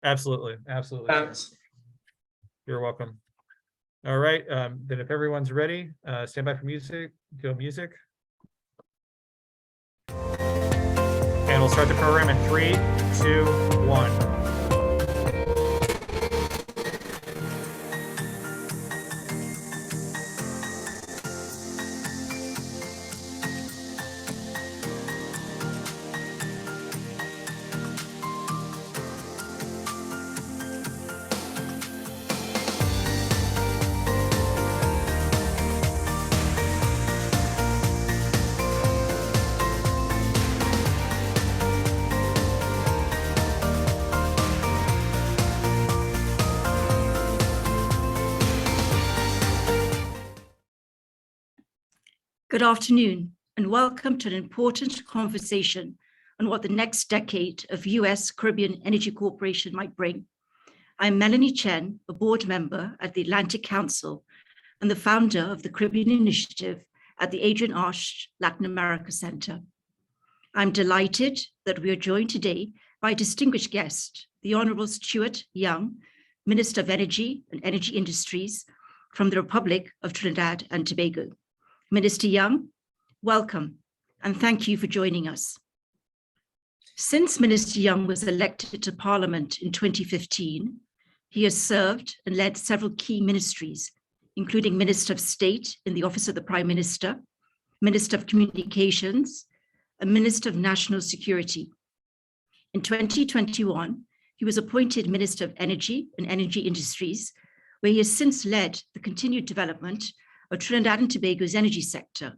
Absolutely, absolutely. Thanks. You're welcome. All right, then if everyone's ready, stand by for music, go music. And we'll start the program in 3, 2, 1. Good afternoon, and welcome to an important conversation on what the next decade of US Caribbean Energy Corporation might bring. I'm Melanie Chen, a board member at the Atlantic Council and the founder of the Caribbean Initiative at the Adrienne Asht Latin America Center. I'm delighted that we are joined today by a distinguished guest, the Honourable Stuart Young, Minister of Energy and Energy Industries from the Republic of Trinidad and Tobago. Minister Young, welcome, and thank you for joining us. Since Minister Young was elected to Parliament in 2015, he has served and led several key ministries, including Minister of State in the Office of the Prime Minister, Minister of Communications, and Minister of National Security. In 2021, he was appointed Minister of Energy and Energy Industries, where he has since led the continued development of Trinidad and Tobago's energy sector,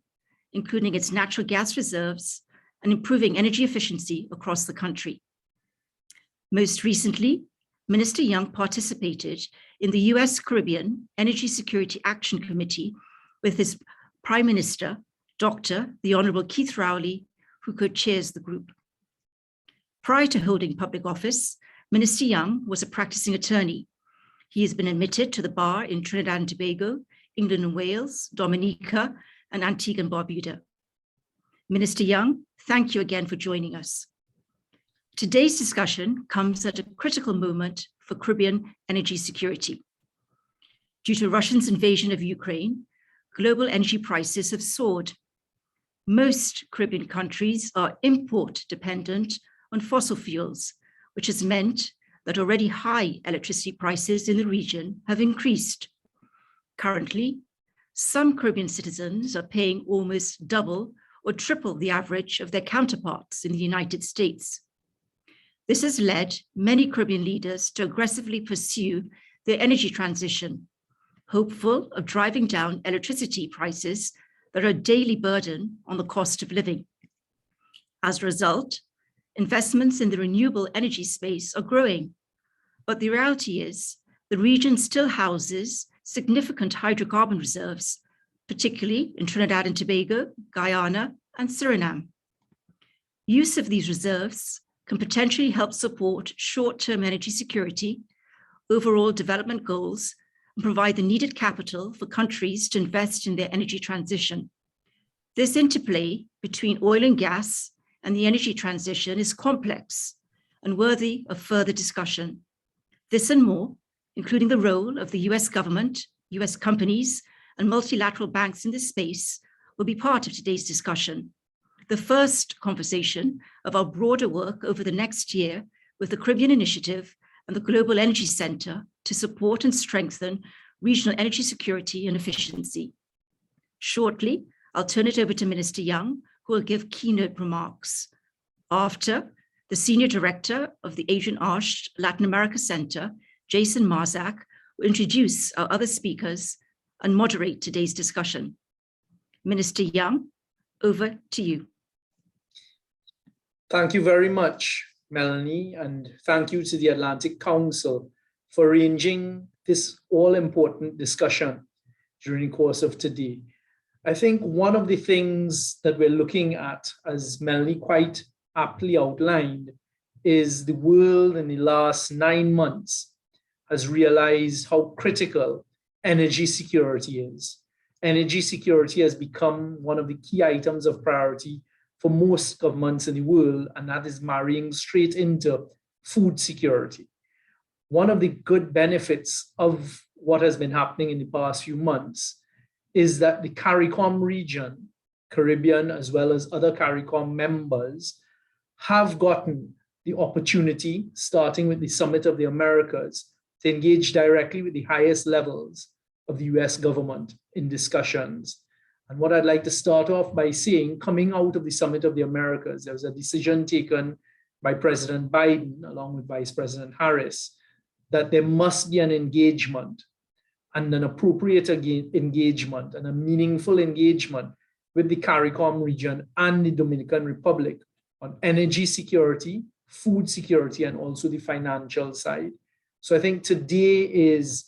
including its natural gas reserves and improving energy efficiency across the country. Most recently, Minister Young participated in the US Caribbean Energy Security Action Committee with his Prime Minister, Dr. the Honourable Keith Rowley, who co-chairs the group. Prior to holding public office, Minister Young was a practicing attorney. He has been admitted to the bar in Trinidad and Tobago, England and Wales, Dominica, and Antigua and Barbuda. Minister Young, thank you again for joining us. Today's discussion comes at a critical moment for Caribbean energy security. Due to Russia's invasion of Ukraine, global energy prices have soared. Most Caribbean countries are import dependent on fossil fuels, which has meant that already high electricity prices in the region have increased. Currently, some Caribbean citizens are paying almost double or triple the average of their counterparts in the United States. This has led many Caribbean leaders to aggressively pursue their energy transition, hopeful of driving down electricity prices that are a daily burden on the cost of living. As a result, investments in the renewable energy space are growing, but the reality is the region still houses significant hydrocarbon reserves, particularly in Trinidad and Tobago, Guyana, and Suriname. Use of these reserves can potentially help support short-term energy security, overall development goals, and provide the needed capital for countries to invest in their energy transition. This interplay between oil and gas and the energy transition is complex and worthy of further discussion. This and more, including the role of the US government, US companies, and multilateral banks in this space, will be part of today's discussion. The first conversation of our broader work over the next year with the Caribbean Initiative and the Global Energy Center to support and strengthen regional energy security and efficiency. Shortly, I'll turn it over to Minister Young, who will give keynote remarks. After, the Senior Director of the Adrienne Asht Latin America Center, Jason Marzak, will introduce our other speakers and moderate today's discussion. Minister Young, over to you. Thank you very much, Melanie, and thank you to the Atlantic Council for arranging this all-important discussion during the course of today. I think one of the things that we're looking at, as Melanie quite aptly outlined, is the world in the last 9 months has realized how critical energy security is. Energy security has become one of the key items of priority for most governments in the world, and that is marrying straight into food security. one of the good benefits of what has been happening in the past few months is that the CARICOM region, Caribbean, as well as other CARICOM members, have gotten the opportunity, starting with the Summit of the Americas, to engage directly with the highest levels of the US government in discussions. And what I'd like to start off by saying, coming out of the Summit of the Americas, there was a decision taken by President Biden, along with Vice President Harris, that there must be an engagement and an appropriate engagement and a meaningful engagement with the CARICOM region and the Dominican Republic on energy security, food security, and also the financial side. So I think today is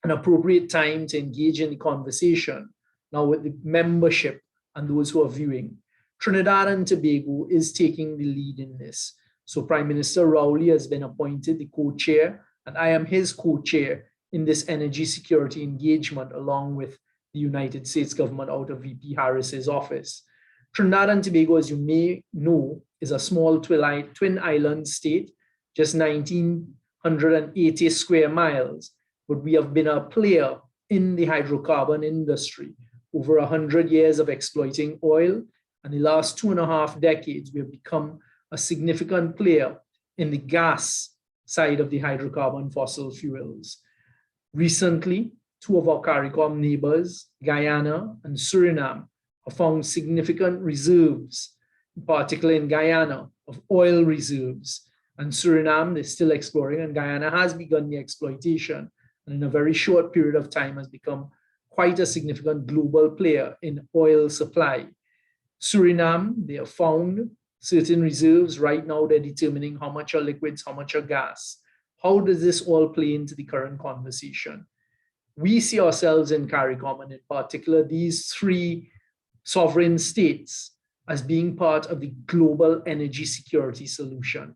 an appropriate time to engage in the conversation now with the membership and those who are viewing. Trinidad and Tobago is taking the lead in this. So Prime Minister Rowley has been appointed the co-chair, and I am his co-chair in this energy security engagement, along with the United States government out of VP Harris's office. Trinidad and Tobago, as you may know, is a small twin island state, just 1,980 square miles, but we have been a player in the hydrocarbon industry, over 100 years of exploiting oil, and the last 2.5 decades, we have become a significant player in the gas side of the hydrocarbon fossil fuels. Recently, two of our CARICOM neighbors, Guyana and Suriname, have found significant reserves, particularly in Guyana, of oil reserves. And Suriname, they're still exploring, and Guyana has begun the exploitation, and in a very short period of time has become quite a significant global player in oil supply. Suriname, they have found certain reserves. Right now, they're determining how much are liquids, how much are gas. How does this all play into the current conversation? We see ourselves in CARICOM, and in particular, these three sovereign states, as being part of the global energy security solution.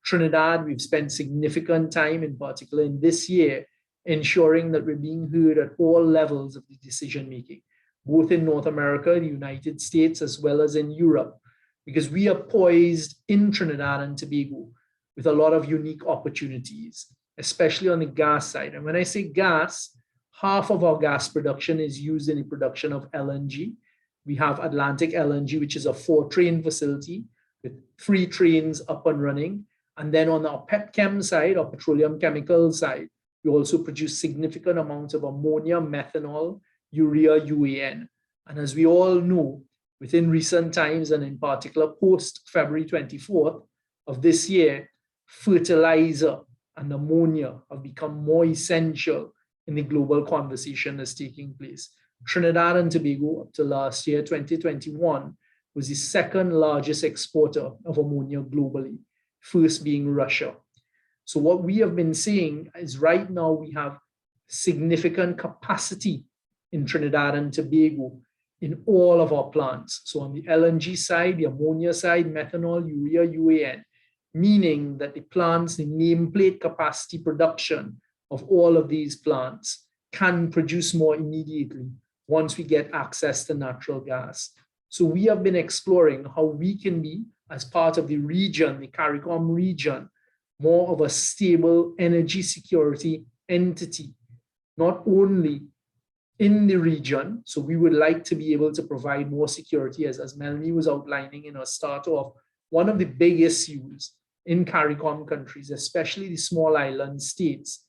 Trinidad, we've spent significant time, in particular in this year, ensuring that we're being heard at all levels of the decision making, both in North America, the United States, as well as in Europe, because we are poised in Trinidad and Tobago with a lot of unique opportunities, especially on the gas side. And when I say gas, half of our gas production is used in the production of LNG. We have Atlantic LNG, which is a 4-train facility with 3 trains up and running. And then on our petchem side, or petroleum chemical side, we also produce significant amounts of ammonia, methanol, urea, UAN. And as we all know, within recent times, and in particular post February 24th of this year, fertilizer and ammonia have become more essential in the global conversation that's taking place. Trinidad and Tobago, up to last year, 2021, was the second largest exporter of ammonia globally, first being Russia. So what we have been seeing is right now we have significant capacity in Trinidad and Tobago in all of our plants. So on the LNG side, the ammonia side, methanol, urea, UAN, meaning that the plants, the nameplate capacity production of all of these plants can produce more immediately once we get access to natural gas. So we have been exploring how we can be, as part of the region, the CARICOM region, more of a stable energy security entity, not only in the region. So we would like to be able to provide more security, as Melanie was outlining in her start off. One of the big issues in CARICOM countries, especially the small island states,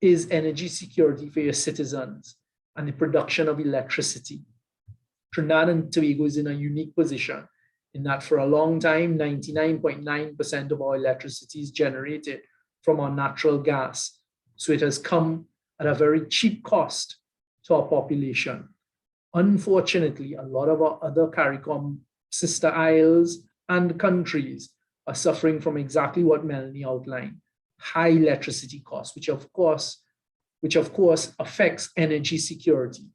is energy security for your citizens and the production of electricity. Trinidad and Tobago is in a unique position in that for a long time, 99.9% of our electricity is generated from our natural gas. So it has come at a very cheap cost to our population. Unfortunately, a lot of our other CARICOM sister isles and countries are suffering from exactly what Melanie outlined, high electricity costs, which of course affects energy security.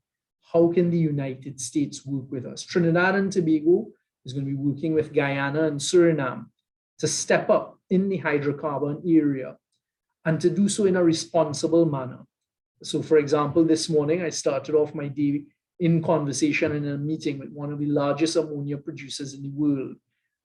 How can the United States work with us? Trinidad and Tobago is going to be working with Guyana and Suriname to step up in the hydrocarbon area and to do so in a responsible manner. So for example, this morning I started off my day in conversation in a meeting with one of the largest ammonia producers in the world.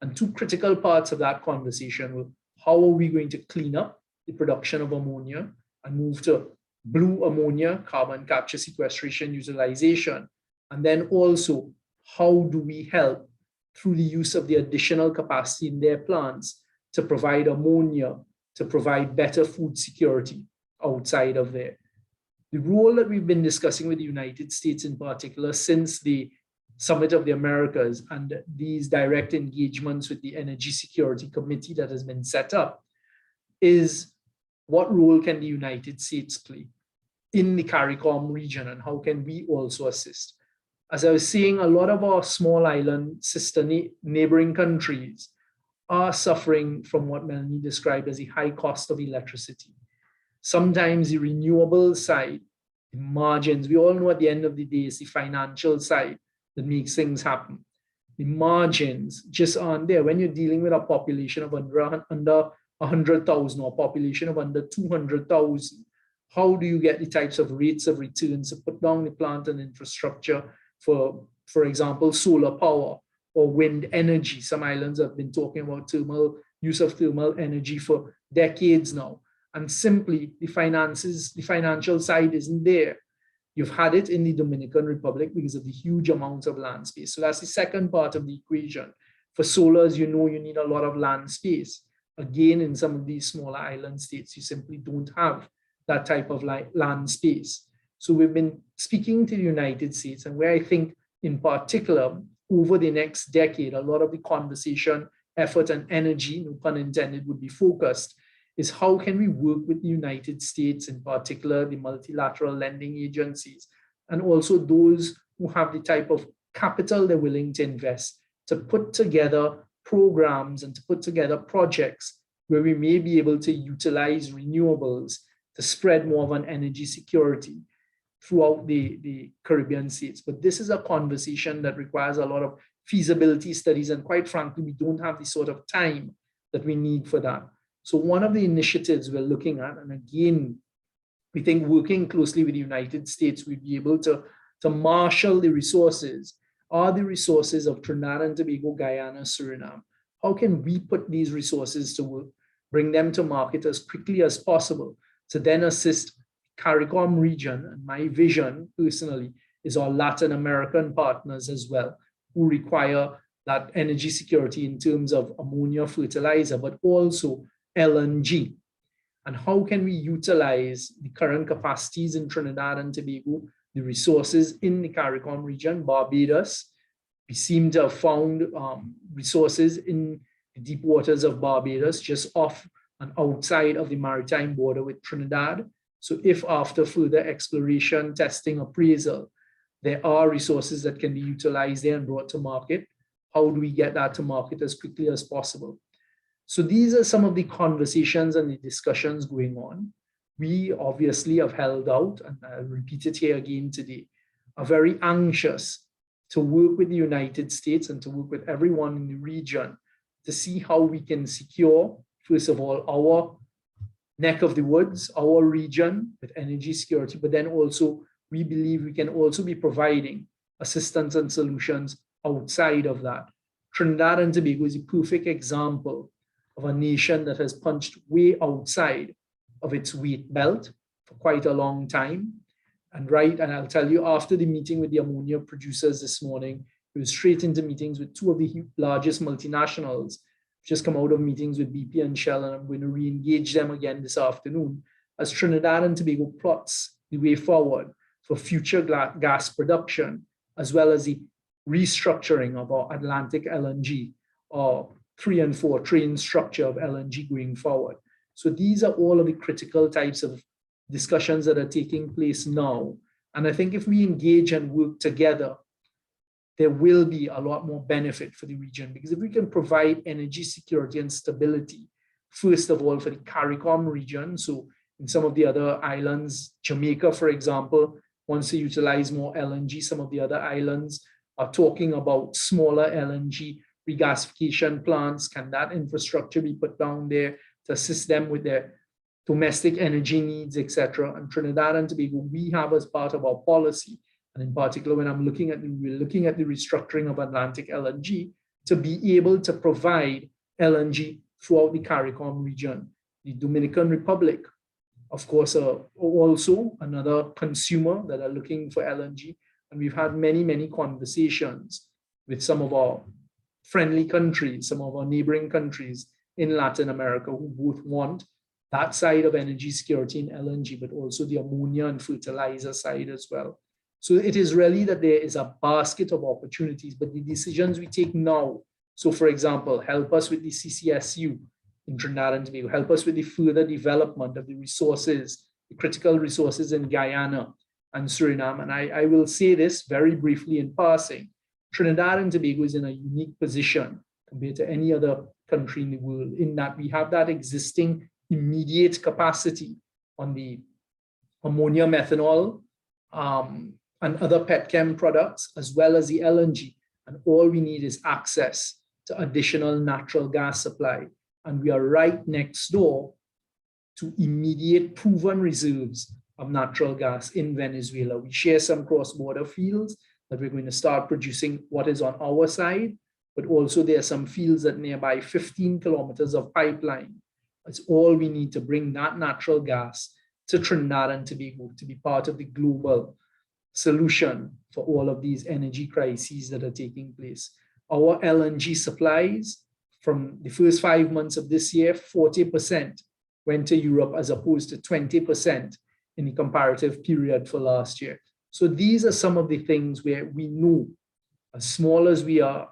And two critical parts of that conversation were, how are we going to clean up the production of ammonia and move to blue ammonia, carbon capture, sequestration, utilization. And then also, how do we help through the use of the additional capacity in their plants to provide ammonia, to provide better food security outside of there. The role that we've been discussing with the United States in particular since the Summit of the Americas and these direct engagements with the Energy Security Committee that has been set up is what role can the United States play in the CARICOM region and how can we also assist? As I was saying, a lot of our small island sister neighboring countries are suffering from what Melanie described as the high cost of electricity. Sometimes the renewable side, the margins, we all know at the end of the day, it's the financial side that makes things happen. The margins just aren't there. When you're dealing with a population of under 100,000 or a population of under 200,000, how do you get the types of rates of returns to put down the plant and infrastructure for example, solar power or wind energy? Some islands have been talking about use of thermal energy for decades now. And simply the financial side isn't there. You've had it in the Dominican Republic because of the huge amounts of land space. So that's the second part of the equation. For solar, as you know, you need a lot of land space. Again, in some of these smaller island states, you simply don't have that type of land space. So we've been speaking to the United States, and where I think in particular, over the next decade, a lot of the conversation, effort, and energy, no pun intended, would be focused is how can we work with the United States, in particular, the multilateral lending agencies, and also those who have the type of capital they're willing to invest to put together programs and to put together projects where we may be able to utilize renewables to spread more of an energy security throughout the Caribbean states. But this is a conversation that requires a lot of feasibility studies, and quite frankly, we don't have the sort of time that we need for that. So one of the initiatives we're looking at, and again, we think working closely with the United States, we'd be able to marshal the resources, are the resources of Trinidad and Tobago, Guyana, Suriname. How can we put these resources to work, bring them to market as quickly as possible to then assist CARICOM region? And my vision personally is our Latin American partners as well, who require that energy security in terms of ammonia fertilizer, but also LNG. And how can we utilize the current capacities in Trinidad and Tobago, the resources in the CARICOM region, Barbados? We seem to have found resources in the deep waters of Barbados, just off and outside of the maritime border with Trinidad. So if after further exploration, testing, appraisal, there are resources that can be utilized there and brought to market, how do we get that to market as quickly as possible? So these are some of the conversations and the discussions going on. We obviously have held out, and I'll repeat it here again today, are very anxious to work with the United States and to work with everyone in the region to see how we can secure, first of all, our neck of the woods, our region with energy security, but then also we believe we can also be providing assistance and solutions outside of that. Trinidad and Tobago is a perfect example of a nation that has punched way outside of its weight belt for quite a long time. And I'll tell you, after the meeting with the ammonia producers this morning, we were straight into meetings with two of the largest multinationals. Just come out of meetings with BP and Shell, and I'm going to re-engage them again this afternoon as Trinidad and Tobago plots the way forward for future gas production, as well as the restructuring of our Atlantic LNG, or 3 and 4 train structure of LNG going forward. So these are all of the critical types of discussions that are taking place now. And I think if we engage and work together, there will be a lot more benefit for the region, because if we can provide energy security and stability, first of all, for the CARICOM region, so in some of the other islands, Jamaica, for example, wants to utilize more LNG. Some of the other islands are talking about smaller LNG regasification plants. Can that infrastructure be put down there to assist them with their domestic energy needs, etc.? And Trinidad and Tobago, we have as part of our policy, and in particular, when we're looking at the restructuring of Atlantic LNG, to be able to provide LNG throughout the CARICOM region. The Dominican Republic, of course, are also another consumer that are looking for LNG. And we've had many, many conversations with some of our friendly countries, some of our neighboring countries in Latin America who both want that side of energy security in LNG, but also the ammonia and fertilizer side as well. So it is really that there is a basket of opportunities, but the decisions we take now, so for example, help us with the CCSU in Trinidad and Tobago, help us with the further development of the resources, the critical resources in Guyana and Suriname. And I will say this very briefly in passing. Trinidad and Tobago is in a unique position compared to any other country in the world in that we have that existing immediate capacity on the ammonia, methanol, and other petchem products, as well as the LNG. And all we need is access to additional natural gas supply. And we are right next door to immediate proven reserves of natural gas in Venezuela. We share some cross-border fields that we're going to start producing what is on our side, but also there are some fields that nearby 15 kilometers of pipeline. That's all we need to bring that natural gas to Trinidad and Tobago to be part of the global solution for all of these energy crises that are taking place. Our LNG supplies from the first 5 months of this year, 40% went to Europe as opposed to 20% in the comparative period for last year. So these are some of the things where we know, as small as we are,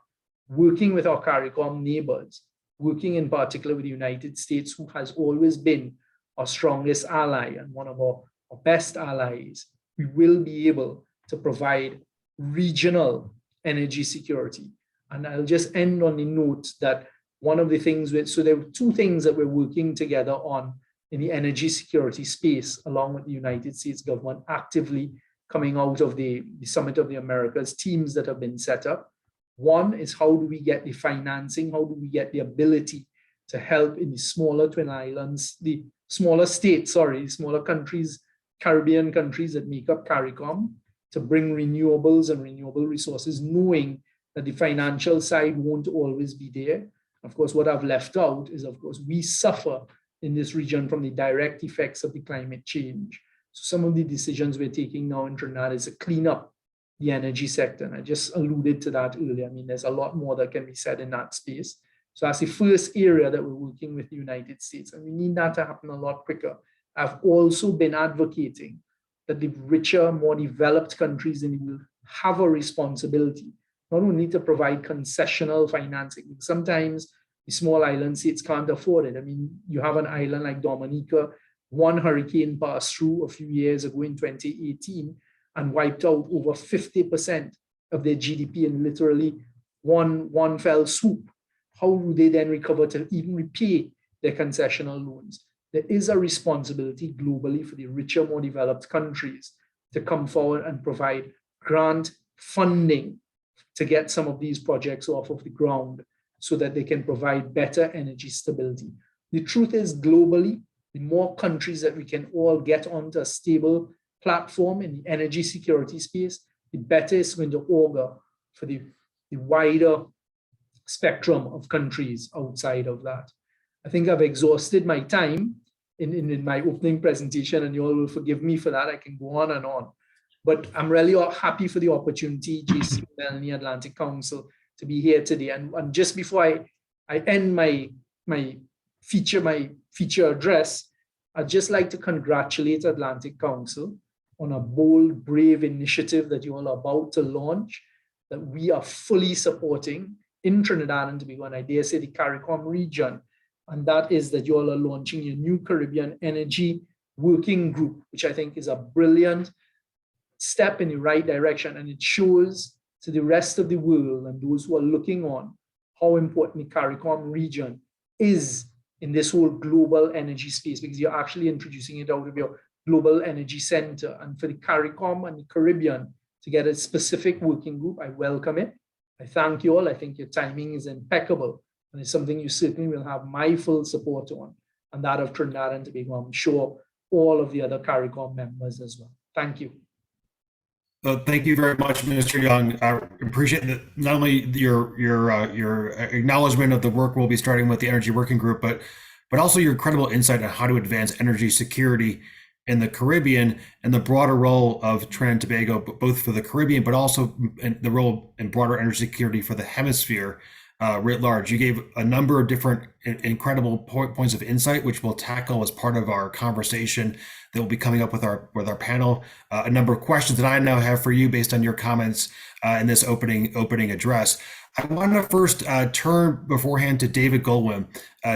working with our CARICOM neighbors, working in particular with the United States, who has always been our strongest ally and one of our best allies, we will be able to provide regional energy security. And I'll just end on the note that one of the things, so there were two things that we're working together on in the energy security space, along with the United States government actively coming out of the Summit of the Americas, teams that have been set up. One is how do we get the financing, how do we get the ability to help in the smaller Twin Islands, the smaller states, smaller countries, Caribbean countries that make up CARICOM, to bring renewables and renewable resources, knowing that the financial side won't always be there. Of course, what I've left out is, of course, we suffer in this region from the direct effects of the climate change. So some of the decisions we're taking now in Trinidad is to clean up the energy sector. And I just alluded to that earlier. I mean, there's a lot more that can be said in that space. So that's the first area that we're working with the United States. And we need that to happen a lot quicker. I've also been advocating that the richer, more developed countries in the world have a responsibility, not only to provide concessional financing. Sometimes the small island states can't afford it. I mean, you have an island like Dominica, one hurricane passed through a few years ago in 2018 and wiped out over 50% of their GDP in literally one fell swoop. How do they then recover to even repay their concessional loans? There is a responsibility globally for the richer, more developed countries to come forward and provide grant funding to get some of these projects off of the ground so that they can provide better energy stability. The truth is, globally, the more countries that we can all get onto a stable platform in the energy security space, the better it's going to augur for the wider spectrum of countries outside of that. I think I've exhausted my time in my opening presentation, and you all will forgive me for that. I can go on and on. But I'm really happy for the opportunity, JC, Melanie, Atlantic Council, to be here today. And just before I end my feature address, I'd just like to congratulate Atlantic Council on a bold, brave initiative that you all are about to launch, that we are fully supporting in Trinidad and Tobago, and I dare say the CARICOM region. And that is that you all are launching your new Caribbean Energy Working Group, which I think is a brilliant step in the right direction. And it shows to the rest of the world and those who are looking on how important the CARICOM region is in this whole global energy space, because you're actually introducing it out of your global energy center. And for the CARICOM and the Caribbean to get a specific working group, I welcome it. I thank you all. I think your timing is impeccable. And it's something you certainly will have my full support on, and that of Trinidad and Tobago. I'm sure all of the other CARICOM members as well. Thank you. Thank you very much, Mr. Young. I appreciate that, not only your acknowledgement of the work we'll be starting with the Energy Working Group, but but also your incredible insight on how to advance energy security in the Caribbean and the broader role of Trinidad and Tobago, both for the Caribbean, but also the role in broader energy security for the hemisphere writ large. You gave a number of different incredible points of insight, which we'll tackle as part of our conversation that will be coming up with our panel. A number of questions that I now have for you based on your comments in this opening address. I want to first turn beforehand to David Goldwyn.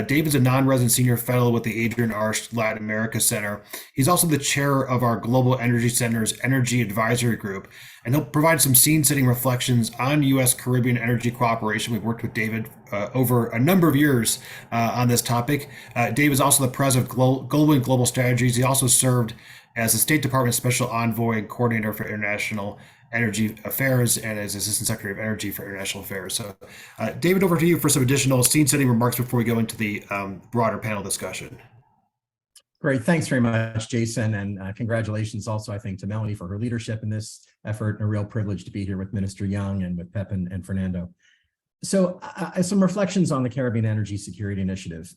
David's a non-resident senior fellow with the Adrienne Asht Latin America Center. He's also the chair of our Global Energy Center's Energy Advisory Group, and he'll provide some scene-setting reflections on U.S. Caribbean energy cooperation. We've worked with David over a number of years on this topic. Dave is also the president of Goldwyn Global Strategies. He also served as the State Department Special Envoy and Coordinator for International Energy Affairs and as Assistant Secretary of Energy for International Affairs. So, David, over to you for some additional scene-setting remarks before we go into the broader panel discussion. Great. Thanks very much, Jason. And congratulations also, I think, to Melanie for her leadership in this effort. And a real privilege to be here with Minister Young and with Pep and Fernando. So some reflections on the Caribbean Energy Security Initiative.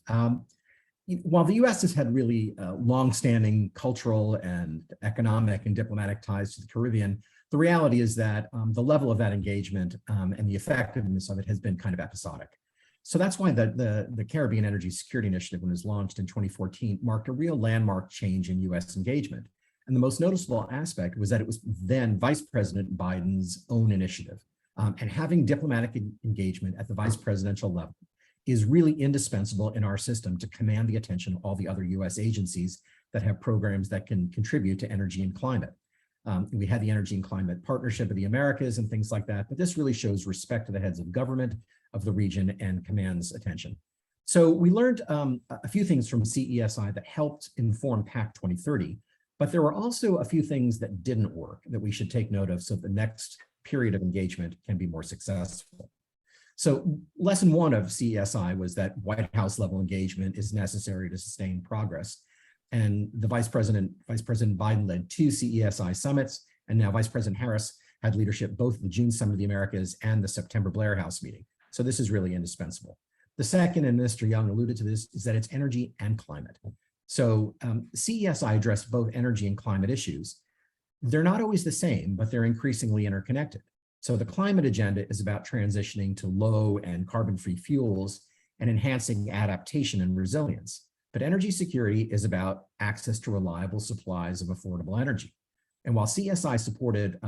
While the U.S. has had really longstanding cultural and economic and diplomatic ties to the Caribbean, the reality is that the level of that engagement and the effectiveness of it has been kind of episodic. So that's why the Caribbean Energy Security Initiative, when it was launched in 2014, marked a real landmark change in U.S. engagement. And the most noticeable aspect was that it was then Vice President Biden's own initiative. And having diplomatic engagement at the vice presidential level is really indispensable in our system to command the attention of all the other U.S. agencies that have programs that can contribute to energy and climate. We had the Energy and Climate Partnership of the Americas and things like that, but this really shows respect to the heads of government of the region and commands attention. So we learned a few things from CESI that helped inform PAC 2030, but there were also a few things that didn't work that we should take note of so the next period of engagement can be more successful. So lesson one of CESI was that White House level engagement is necessary to sustain progress. And the Vice President Biden led 2 CESI summits, and now Vice President Harris had leadership both the June Summit of the Americas and the September Blair House meeting. So this is really indispensable. The second, and Mr. Young alluded to this, is that it's energy and climate. So CESI addressed both energy and climate issues. They're not always the same, but they're increasingly interconnected. So the climate agenda is about transitioning to low and carbon-free fuels and enhancing adaptation and resilience. But energy security is about access to reliable supplies of affordable energy. And while CSI supported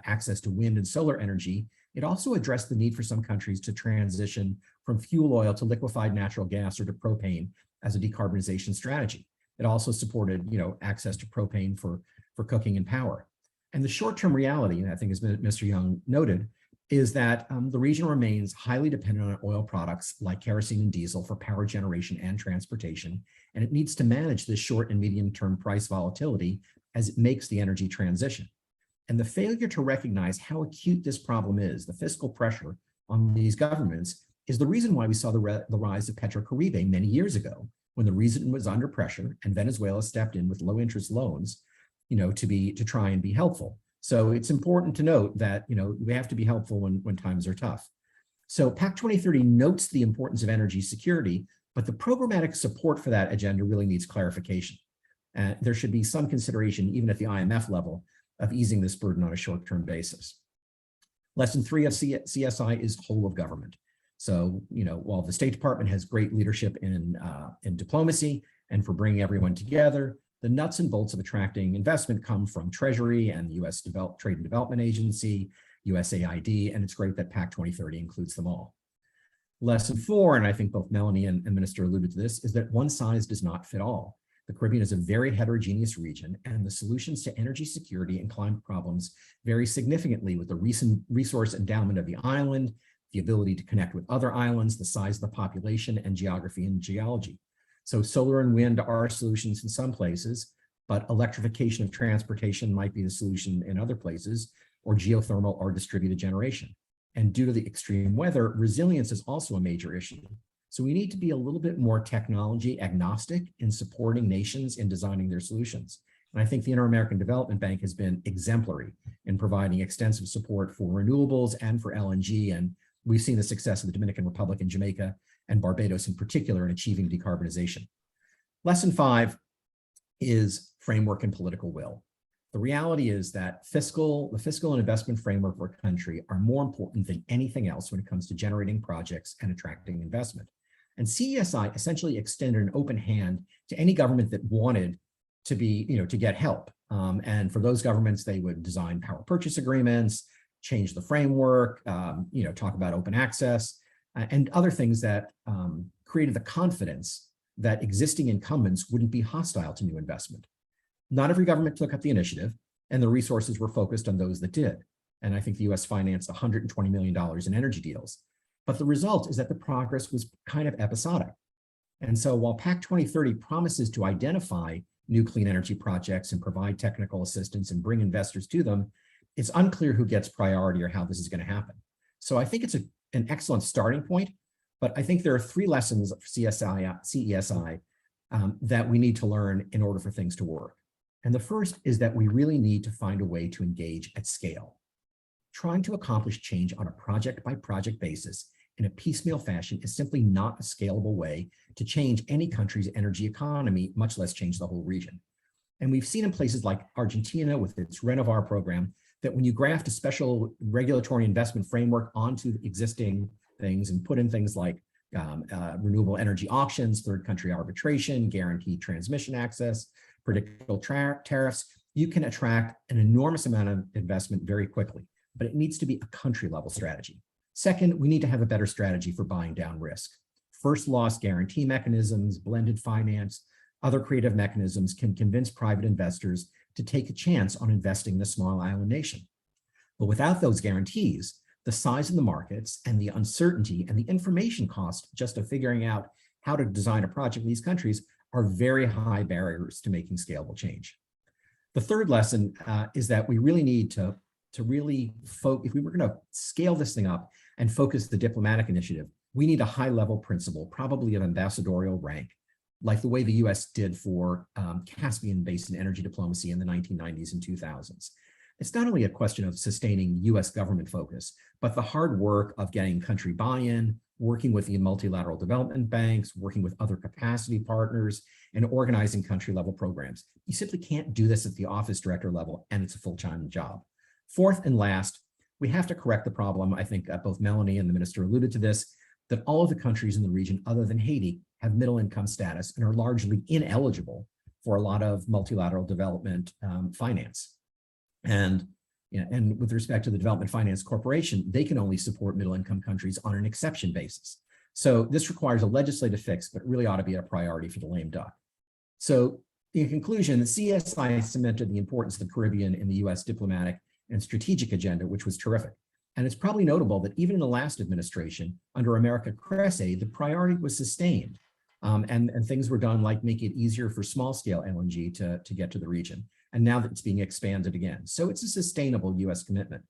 access to wind and solar energy, it also addressed the need for some countries to transition from fuel oil to liquefied natural gas or to propane as a decarbonization strategy. It also supported, access to propane for cooking and power. And the short-term reality, and I think as Mr. Young noted, is that the region remains highly dependent on oil products like kerosene and diesel for power generation and transportation, and it needs to manage this short and medium-term price volatility as it makes the energy transition. And the failure to recognize how acute this problem is, the fiscal pressure on these governments, is the reason why we saw the rise of Petrocaribe many years ago, when the region was under pressure and Venezuela stepped in with low-interest loans, to try and be helpful. So it's important to note that, we have to be helpful when times are tough. So PAC 2030 notes the importance of energy security, but the programmatic support for that agenda really needs clarification. There should be some consideration, even at the IMF level, of easing this burden on a short-term basis. Lesson 3 of CSI is whole of government. So, while the State Department has great leadership in diplomacy and for bringing everyone together, the nuts and bolts of attracting investment come from Treasury and the U.S. Trade and Development Agency, USAID, and it's great that PAC 2030 includes them all. Lesson 4, and I think both Melanie and Minister alluded to this, is that one size does not fit all. The Caribbean is a very heterogeneous region, and the solutions to energy security and climate problems vary significantly with the recent resource endowment of the island, the ability to connect with other islands, the size of the population, and geography and geology. So solar and wind are solutions in some places, but electrification of transportation might be the solution in other places, or geothermal or distributed generation. And due to the extreme weather, resilience is also a major issue. So we need to be a little bit more technology agnostic in supporting nations in designing their solutions. And I think the Inter-American Development Bank has been exemplary in providing extensive support for renewables and for LNG. And we've seen the success of the Dominican Republic and Jamaica and Barbados in particular, in achieving decarbonization. Lesson 5 is framework and political will. The reality is that the fiscal and investment framework for a country are more important than anything else when it comes to generating projects and attracting investment. And CESI essentially extended an open hand to any government that wanted to to get help. And for those governments, they would design power purchase agreements, change the framework, talk about open access, and other things that created the confidence that existing incumbents wouldn't be hostile to new investment. Not every government took up the initiative, and the resources were focused on those that did. And I think the US financed $120 million in energy deals. But the result is that the progress was kind of episodic. And so while PAC 2030 promises to identify new clean energy projects and provide technical assistance and bring investors to them, it's unclear who gets priority or how this is going to happen. So I think it's an excellent starting point, but I think there are 3 lessons of CESI that we need to learn in order for things to work. And the first is that we really need to find a way to engage at scale. Trying to accomplish change on a project-by-project basis in a piecemeal fashion is simply not a scalable way to change any country's energy economy, much less change the whole region. And we've seen in places like Argentina with its Renovar program that when you graft a special regulatory investment framework onto existing things and put in things like renewable energy auctions, third country arbitration, guaranteed transmission access, predictable tariffs, you can attract an enormous amount of investment very quickly, but it needs to be a country level strategy. Second, we need to have a better strategy for buying down risk. First loss guarantee mechanisms, blended finance, other creative mechanisms can convince private investors to take a chance on investing in a small island nation. But without those guarantees, the size of the markets and the uncertainty and the information cost just of figuring out how to design a project in these countries are very high barriers to making scalable change. The third lesson is that we really need to really focus, if we were going to scale this thing up and focus the diplomatic initiative, we need a high level principle, probably of ambassadorial rank, like the way the US did for Caspian Basin energy diplomacy in the 1990s and 2000s. It's not only a question of sustaining US government focus, but the hard work of getting country buy-in, working with the multilateral development banks, working with other capacity partners, and organizing country-level programs. You simply can't do this at the office director level, and it's a full-time job. Fourth and last, we have to correct the problem. I think both Melanie and the minister alluded to this, that all of the countries in the region other than Haiti have middle income status and are largely ineligible for a lot of multilateral development finance. And with respect to the Development Finance Corporation, they can only support middle income countries on an exception basis. So this requires a legislative fix, but really ought to be a priority for the lame duck. So in conclusion, the CSI cemented the importance of the Caribbean in the US diplomatic and strategic agenda, which was terrific. And it's probably notable that even in the last administration, under America Cressy, the priority was sustained. And things were done like make it easier for small scale LNG to get to the region. And now that it's being expanded again. So it's a sustainable US commitment.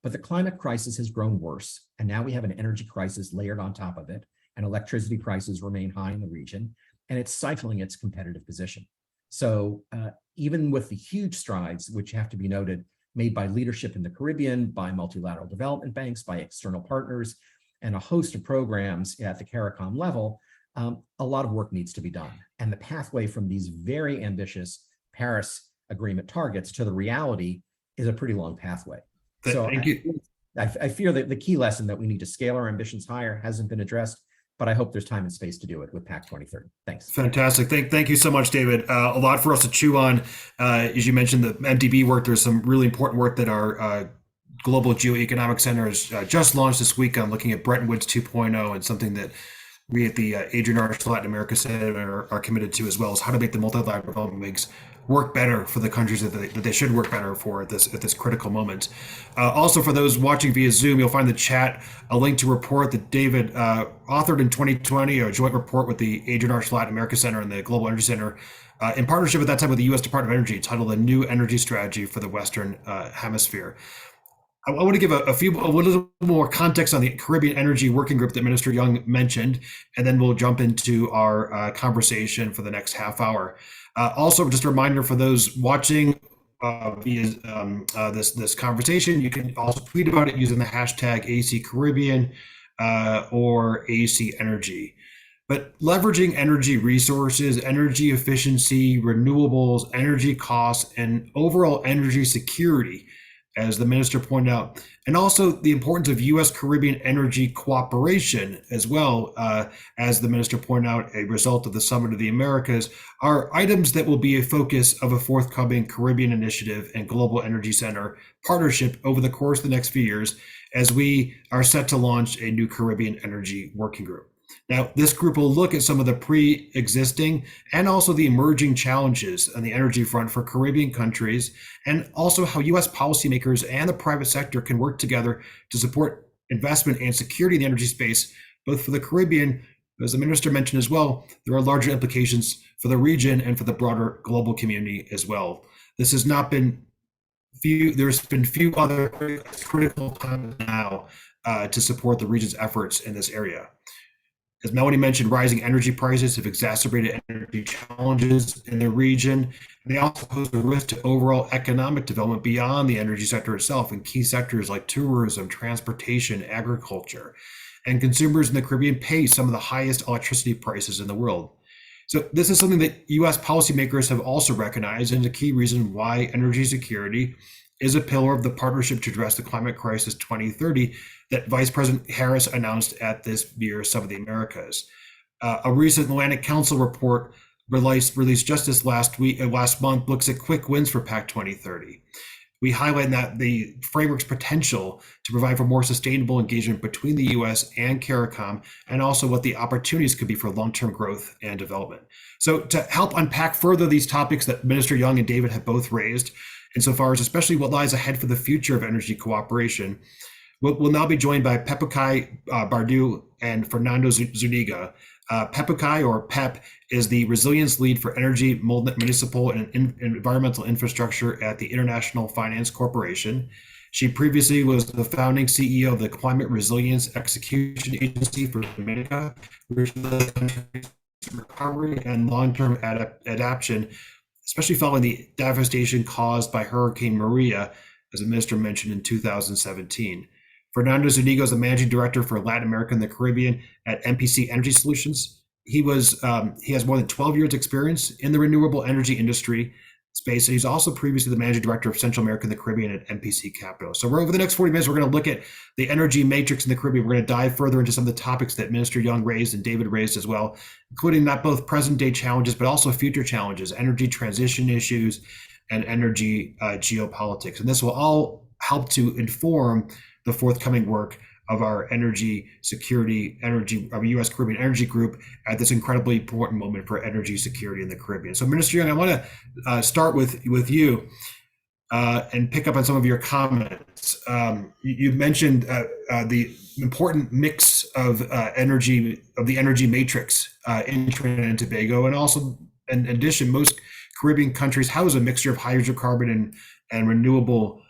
But the climate crisis has grown worse. And now we have an energy crisis layered on top of it. And electricity prices remain high in the region. And it's stifling its competitive position. So even with the huge strides, which have to be noted, made by leadership in the Caribbean, by multilateral development banks, by external partners, and a host of programs at the CARICOM level, a lot of work needs to be done. And the pathway from these very ambitious Paris Agreement targets to the reality is a pretty long pathway. So I fear that the key lesson that we need to scale our ambitions higher hasn't been addressed, but I hope there's time and space to do it with PAC 2030. Thanks. Fantastic. Thank you so much, David. A lot for us to chew on. As you mentioned, the MDB work, there's some really important work that our Global Geoeconomic Center has just launched this week on looking at Bretton Woods 2.0, and something that we at the Adrienne Latin America Center are committed to as well, is how to make the multilateral development banks work better for the countries that they should work better for at this critical moment. Also, for those watching via Zoom, you'll find in the chat a link to a report that David authored in 2020, a joint report with the Adrienne Latin America Center and the Global Energy Center, in partnership at that time with the U.S. Department of Energy, titled "A New Energy Strategy for the Western Hemisphere." I want to give a little more context on the Caribbean Energy Working Group that Minister Young mentioned, and then we'll jump into our conversation for the next half hour. Also, just a reminder for those watching via this conversation, you can also tweet about it using the hashtag AC Caribbean. or AC energy. But leveraging energy resources, energy efficiency, renewables, energy costs, and overall energy security, as the minister pointed out, and also the importance of U.S. Caribbean energy cooperation as well, as the minister pointed out, a result of the Summit of the Americas, are items that will be a focus of a forthcoming Caribbean Initiative and Global Energy Center partnership over the course of the next few years, as we are set to launch a new Caribbean Energy Working Group. Now, this group will look at some of the pre-existing and also the emerging challenges on the energy front for Caribbean countries, and also how U.S. policymakers and the private sector can work together to support investment and security in the energy space, both for the Caribbean, as the minister mentioned as well. There are larger implications for the region and for the broader global community as well. This has not been there's been few other critical times now to support the region's efforts in this area. As Melanie mentioned, rising energy prices have exacerbated energy challenges in the region, and they also pose a risk to overall economic development beyond the energy sector itself in key sectors like tourism, transportation, agriculture. And consumers in the Caribbean pay some of the highest electricity prices in the world. So this is something that U.S. policymakers have also recognized, and a key reason why energy security is a pillar of the Partnership to Address the Climate Crisis 2030 that Vice President Harris announced at this year's Summit of the Americas. A recent Atlantic Council report released just this last month looks at quick wins for PAC 2030. We highlight that the framework's potential to provide for more sustainable engagement between the U.S. and CARICOM, and also what the opportunities could be for long-term growth and development. So to help unpack further these topics that Minister Young and David have both raised, insofar as especially what lies ahead for the future of energy cooperation, we'll now be joined by Pepukai Bardu and Fernando Zuniga. Pepukai, or PEP, is the resilience lead for energy, municipal, and environmental infrastructure at the International Finance Corporation. She previously was the founding CEO of the Climate Resilience Execution Agency for Dominica, which led the country's recovery and long-term adaptation, especially following the devastation caused by Hurricane Maria, as the minister mentioned, in 2017. Fernando Zuniga is the managing director for Latin America and the Caribbean at MPC Energy Solutions. He has more than 12 years experience in the renewable energy industry space. And he's also previously the managing director of Central America and the Caribbean at MPC Capital. So over the next 40 minutes, we're going to look at the energy matrix in the Caribbean. We're going to dive further into some of the topics that Minister Young raised and David raised as well, including not both present day challenges, but also future challenges, energy transition issues, and energy geopolitics. And this will all help to inform the forthcoming work of our energy security, our U.S. Caribbean Energy Group at this incredibly important moment for energy security in the Caribbean. So Minister Young, I want to start with you and pick up on some of your comments. You mentioned the important mix of the energy matrix in Trinidad and Tobago, and also in addition, most Caribbean countries house a mixture of hydrocarbon and renewable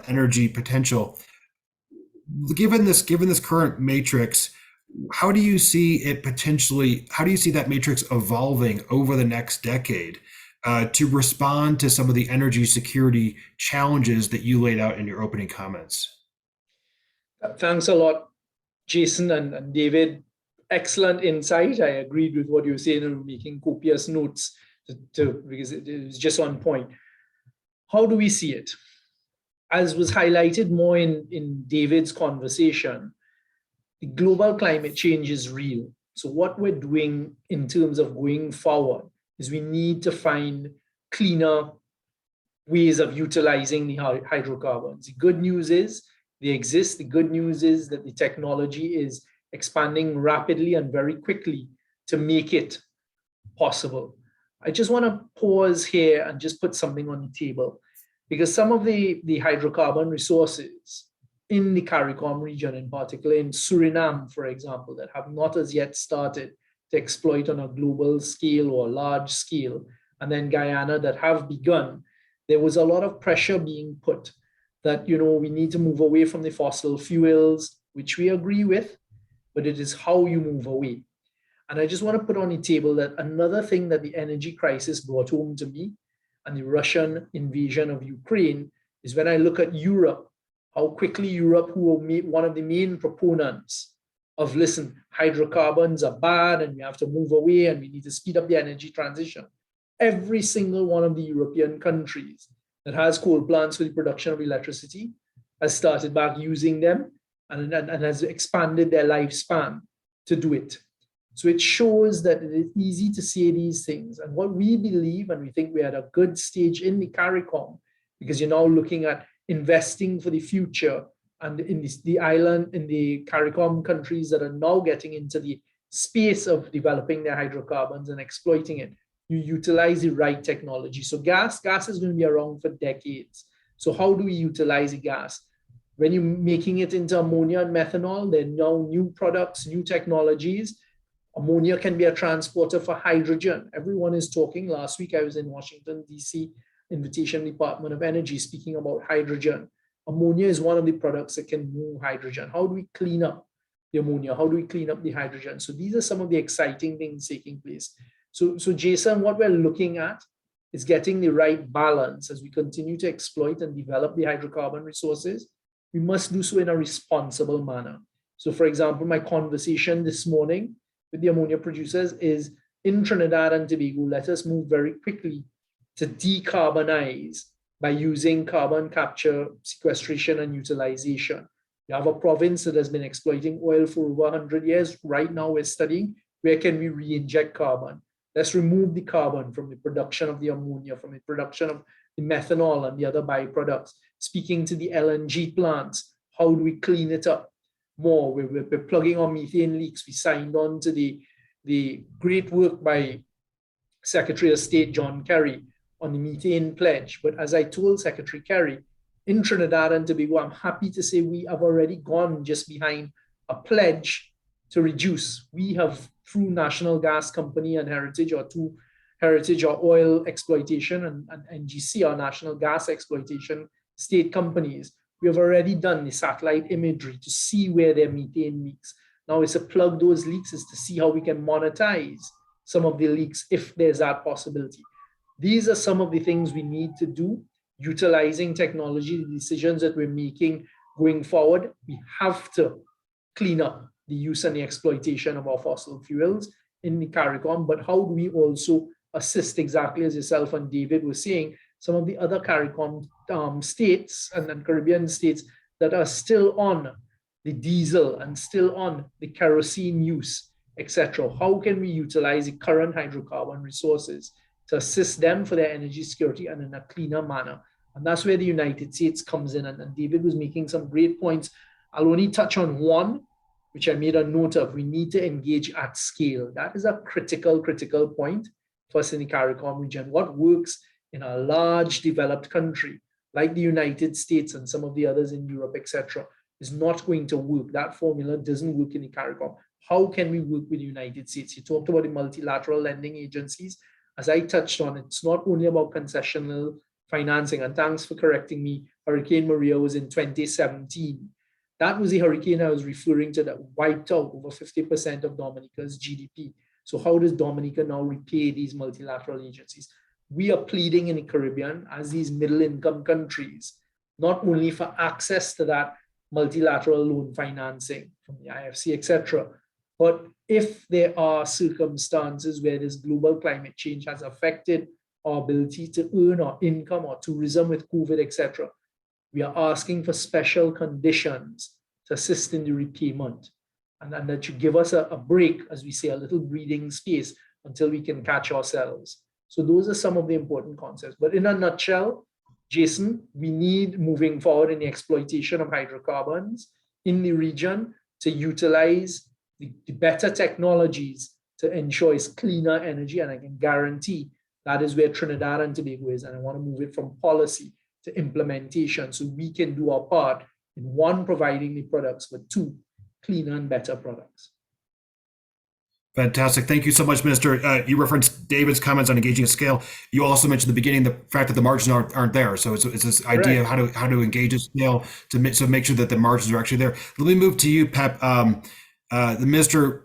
energy potential. Given this current matrix, how do you see that matrix evolving over the next decade to respond to some of the energy security challenges that you laid out in your opening comments? Thanks a lot, Jason and David. Excellent insight. I agreed with what you were saying and making copious notes because it was just on point. How do we see it? As was highlighted more in David's conversation, the global climate change is real. So what we're doing in terms of going forward is we need to find cleaner ways of utilizing the hydrocarbons. The good news is they exist. The good news is that the technology is expanding rapidly and very quickly to make it possible. I just want to pause here and just put something on the table, because some of the hydrocarbon resources in the CARICOM region, in particular in Suriname, for example, that have not as yet started to exploit on a global scale or large scale, and then Guyana that have begun, there was a lot of pressure being put that, we need to move away from the fossil fuels, which we agree with, but it is how you move away. And I just want to put on the table that another thing that the energy crisis brought home to me and the Russian invasion of Ukraine is when I look at Europe, how quickly Europe, who were one of the main proponents of, listen, hydrocarbons are bad and we have to move away and we need to speed up the energy transition. Every single one of the European countries that has coal plants for the production of electricity has started back using them and has expanded their lifespan to do it. So it shows that it is easy to say these things. And what we believe, and we think we're at a good stage in the CARICOM, because you're now looking at investing for the future, and in the island, in the CARICOM countries that are now getting into the space of developing their hydrocarbons and exploiting it, you utilize the right technology. So gas is going to be around for decades. So how do we utilize the gas? When you're making it into ammonia and methanol, there are now new products, new technologies. Ammonia can be a transporter for hydrogen. Everyone is talking. Last week, I was in Washington, D.C., Invitation Department of Energy, speaking about hydrogen. Ammonia is one of the products that can move hydrogen. How do we clean up the ammonia? How do we clean up the hydrogen? So these are some of the exciting things taking place. So Jason, what we're looking at is getting the right balance as we continue to exploit and develop the hydrocarbon resources. We must do so in a responsible manner. So for example, my conversation this morning with the ammonia producers is, in Trinidad and Tobago, let us move very quickly to decarbonize by using carbon capture, sequestration, and utilization. You have a province that has been exploiting oil for over 100 years. Right now, we're studying where can we re-inject carbon. Let's remove the carbon from the production of the ammonia, from the production of the methanol and the other byproducts. Speaking to the LNG plants, how do we clean it up more? We're plugging on methane leaks. We signed on to the great work by Secretary of State John Kerry on the methane pledge. But as I told Secretary Kerry, in Trinidad and Tobago, I'm happy to say we have already gone just behind a pledge to reduce. We have, through National Gas Company and Heritage, or through Heritage or Oil Exploitation and NGC, or National Gas Exploitation state companies, we have already done the satellite imagery to see where their methane leaks. Now it's to plug those leaks, is to see how we can monetize some of the leaks if there's that possibility. These are some of the things we need to do, utilizing technology, the decisions that we're making going forward. We have to clean up the use and the exploitation of our fossil fuels in the CARICOM, but how do we also assist, exactly as yourself and David were saying, some of the other CARICOM states and Caribbean states that are still on the diesel and still on the kerosene use, etc. How can we utilize the current hydrocarbon resources to assist them for their energy security and in a cleaner manner? And that's where the United States comes in. And David was making some great points. I'll only touch on one, which I made a note of. We need to engage at scale. That is a critical point for us in the CARICOM region. What works in a large developed country like the United States and some of the others in Europe, etc., is not going to work. That formula doesn't work in the CARICOM. How can we work with the United States? You talked about the multilateral lending agencies. As I touched on, it's not only about concessional financing, and thanks for correcting me, Hurricane Maria was in 2017. That was the hurricane I was referring to that wiped out over 50% of Dominica's GDP. So how does Dominica now repay these multilateral agencies? We are pleading in the Caribbean as these middle-income countries, not only for access to that multilateral loan financing from the IFC, etc., but if there are circumstances where this global climate change has affected our ability to earn our income or tourism with COVID, etc., we are asking for special conditions to assist in the repayment. And that should give us a break, as we say, a little breathing space until we can catch ourselves. So those are some of the important concepts. But in a nutshell, Jason, we need, moving forward in the exploitation of hydrocarbons in the region, to utilize the better technologies to ensure it's cleaner energy. And I can guarantee that is where Trinidad and Tobago is. And I want to move it from policy to implementation so we can do our part in, one, providing the products, but two, cleaner and better products. Fantastic. Thank you so much, Minister. You referenced David's comments on engaging at scale. You also mentioned at the beginning the fact that the margins aren't there. So it's this idea of how to engage at scale to make sure that the margins are actually there. Let me move to you, Pep. The Minister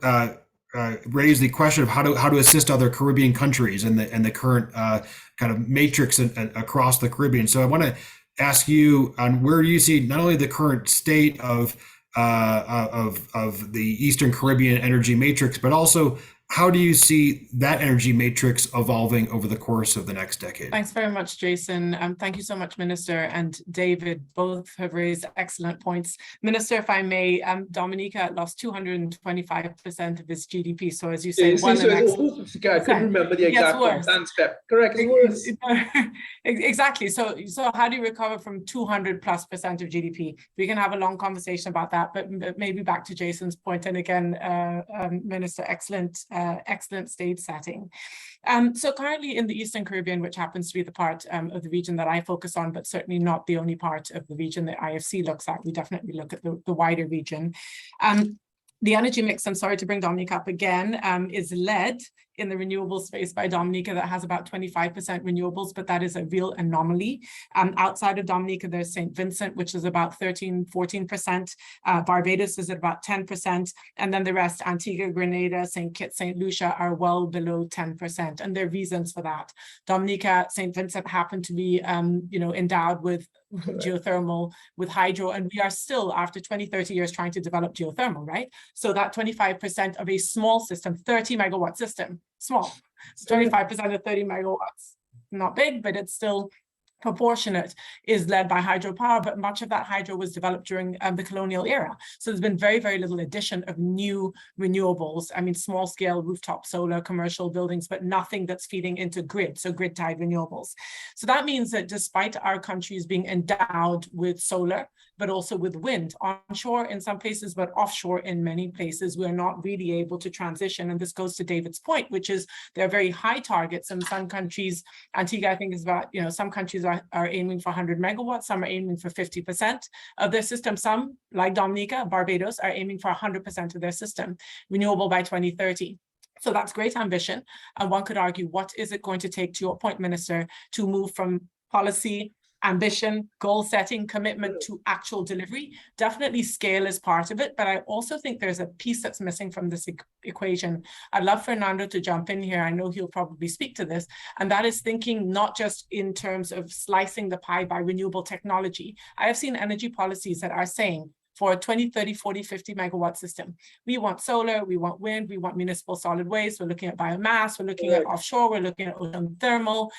raised the question of how to assist other Caribbean countries and the current kind of matrix across the Caribbean. So I want to ask you on where do you see not only the current state of of the Eastern Caribbean energy matrix, but also how do you see that energy matrix evolving over the course of the next decade? Thanks very much, Jason. Thank you so much, Minister and David. Both have raised excellent points. Minister, if I may, Dominica lost 225% of its GDP. So as you say, I couldn't remember the exact one. Thanks, Pep. Correct. It's worse. Exactly. So how do you recover from 200+% of GDP? We can have a long conversation about that, but maybe back to Jason's point. And again, Minister, excellent stage setting. So currently in the Eastern Caribbean, which happens to be the part of the region that I focus on, but certainly not the only part of the region that IFC looks at. We definitely look at the wider region. The energy mix, I'm sorry to bring Dominica up again, is led in the renewable space by Dominica, that has about 25% renewables, but that is a real anomaly. Outside of Dominica, there's St. Vincent, which is about 13-14%. Barbados is at about 10%. And then the rest, Antigua, Grenada, St. Kitts, St. Lucia are well below 10%. And there are reasons for that. Dominica, St. Vincent happen to be endowed with geothermal, with hydro, and we are still, after 20-30 years, trying to develop geothermal, right? So that 25% of a small system, 30 megawatt system, small, so 25% of 30 megawatts, not big, but it's still proportionate, is led by hydropower, but much of that hydro was developed during the colonial era. So there's been very, very little addition of new renewables. I mean, small scale rooftop solar, commercial buildings, but nothing that's feeding into grid, so grid tied renewables. So that means that despite our countries being endowed with solar, but also with wind, onshore in some places, but offshore in many places, we're not really able to transition. And this goes to David's point, which is there are very high targets in some countries. Antigua, I think, is about, some countries are aiming for 100 megawatts, some are aiming for 50% of their system. Some, like Dominica, Barbados, are aiming for 100% of their system renewable by 2030. So that's great ambition. And one could argue, what is it going to take, to your point, Minister, to move from policy, ambition, goal setting, commitment to actual delivery? Definitely scale is part of it, but I also think there's a piece that's missing from this equation. I'd love Fernando to jump in here. I know he'll probably speak to this, and that is thinking not just in terms of slicing the pie by renewable technology. I have seen energy policies that are saying, for a 20, 30, 40, 50 megawatt system, we want solar, we want wind, we want municipal solid waste, we're looking at biomass, we're looking at offshore, we're looking at ocean thermal.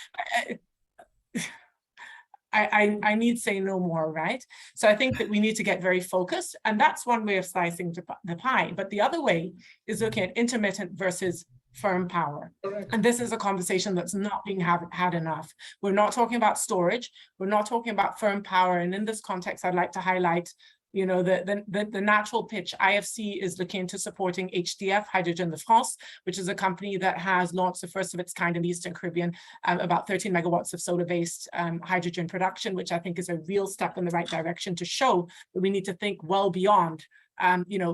I need say no more, right? So I think that we need to get very focused, and that's one way of slicing the pie. But the other way is looking at intermittent versus firm power. Correct. And this is a conversation that's not being had enough. We're not talking about storage. We're not talking about firm power. And in this context, I'd like to highlight the natural pitch. IFC is looking into supporting HDF, Hydrogen de France, which is a company that has launched the first of its kind in the Eastern Caribbean, about 13 megawatts of solar-based hydrogen production, which I think is a real step in the right direction to show that we need to think well beyond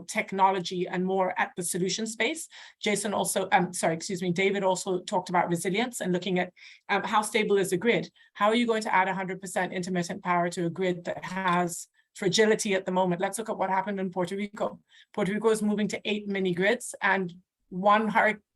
technology and more at the solution space. David also talked about resilience and looking at how stable is the grid. How are you going to add 100% intermittent power to a grid that has fragility at the moment? Let's look at what happened in Puerto Rico. Puerto Rico is moving to 8 mini grids, and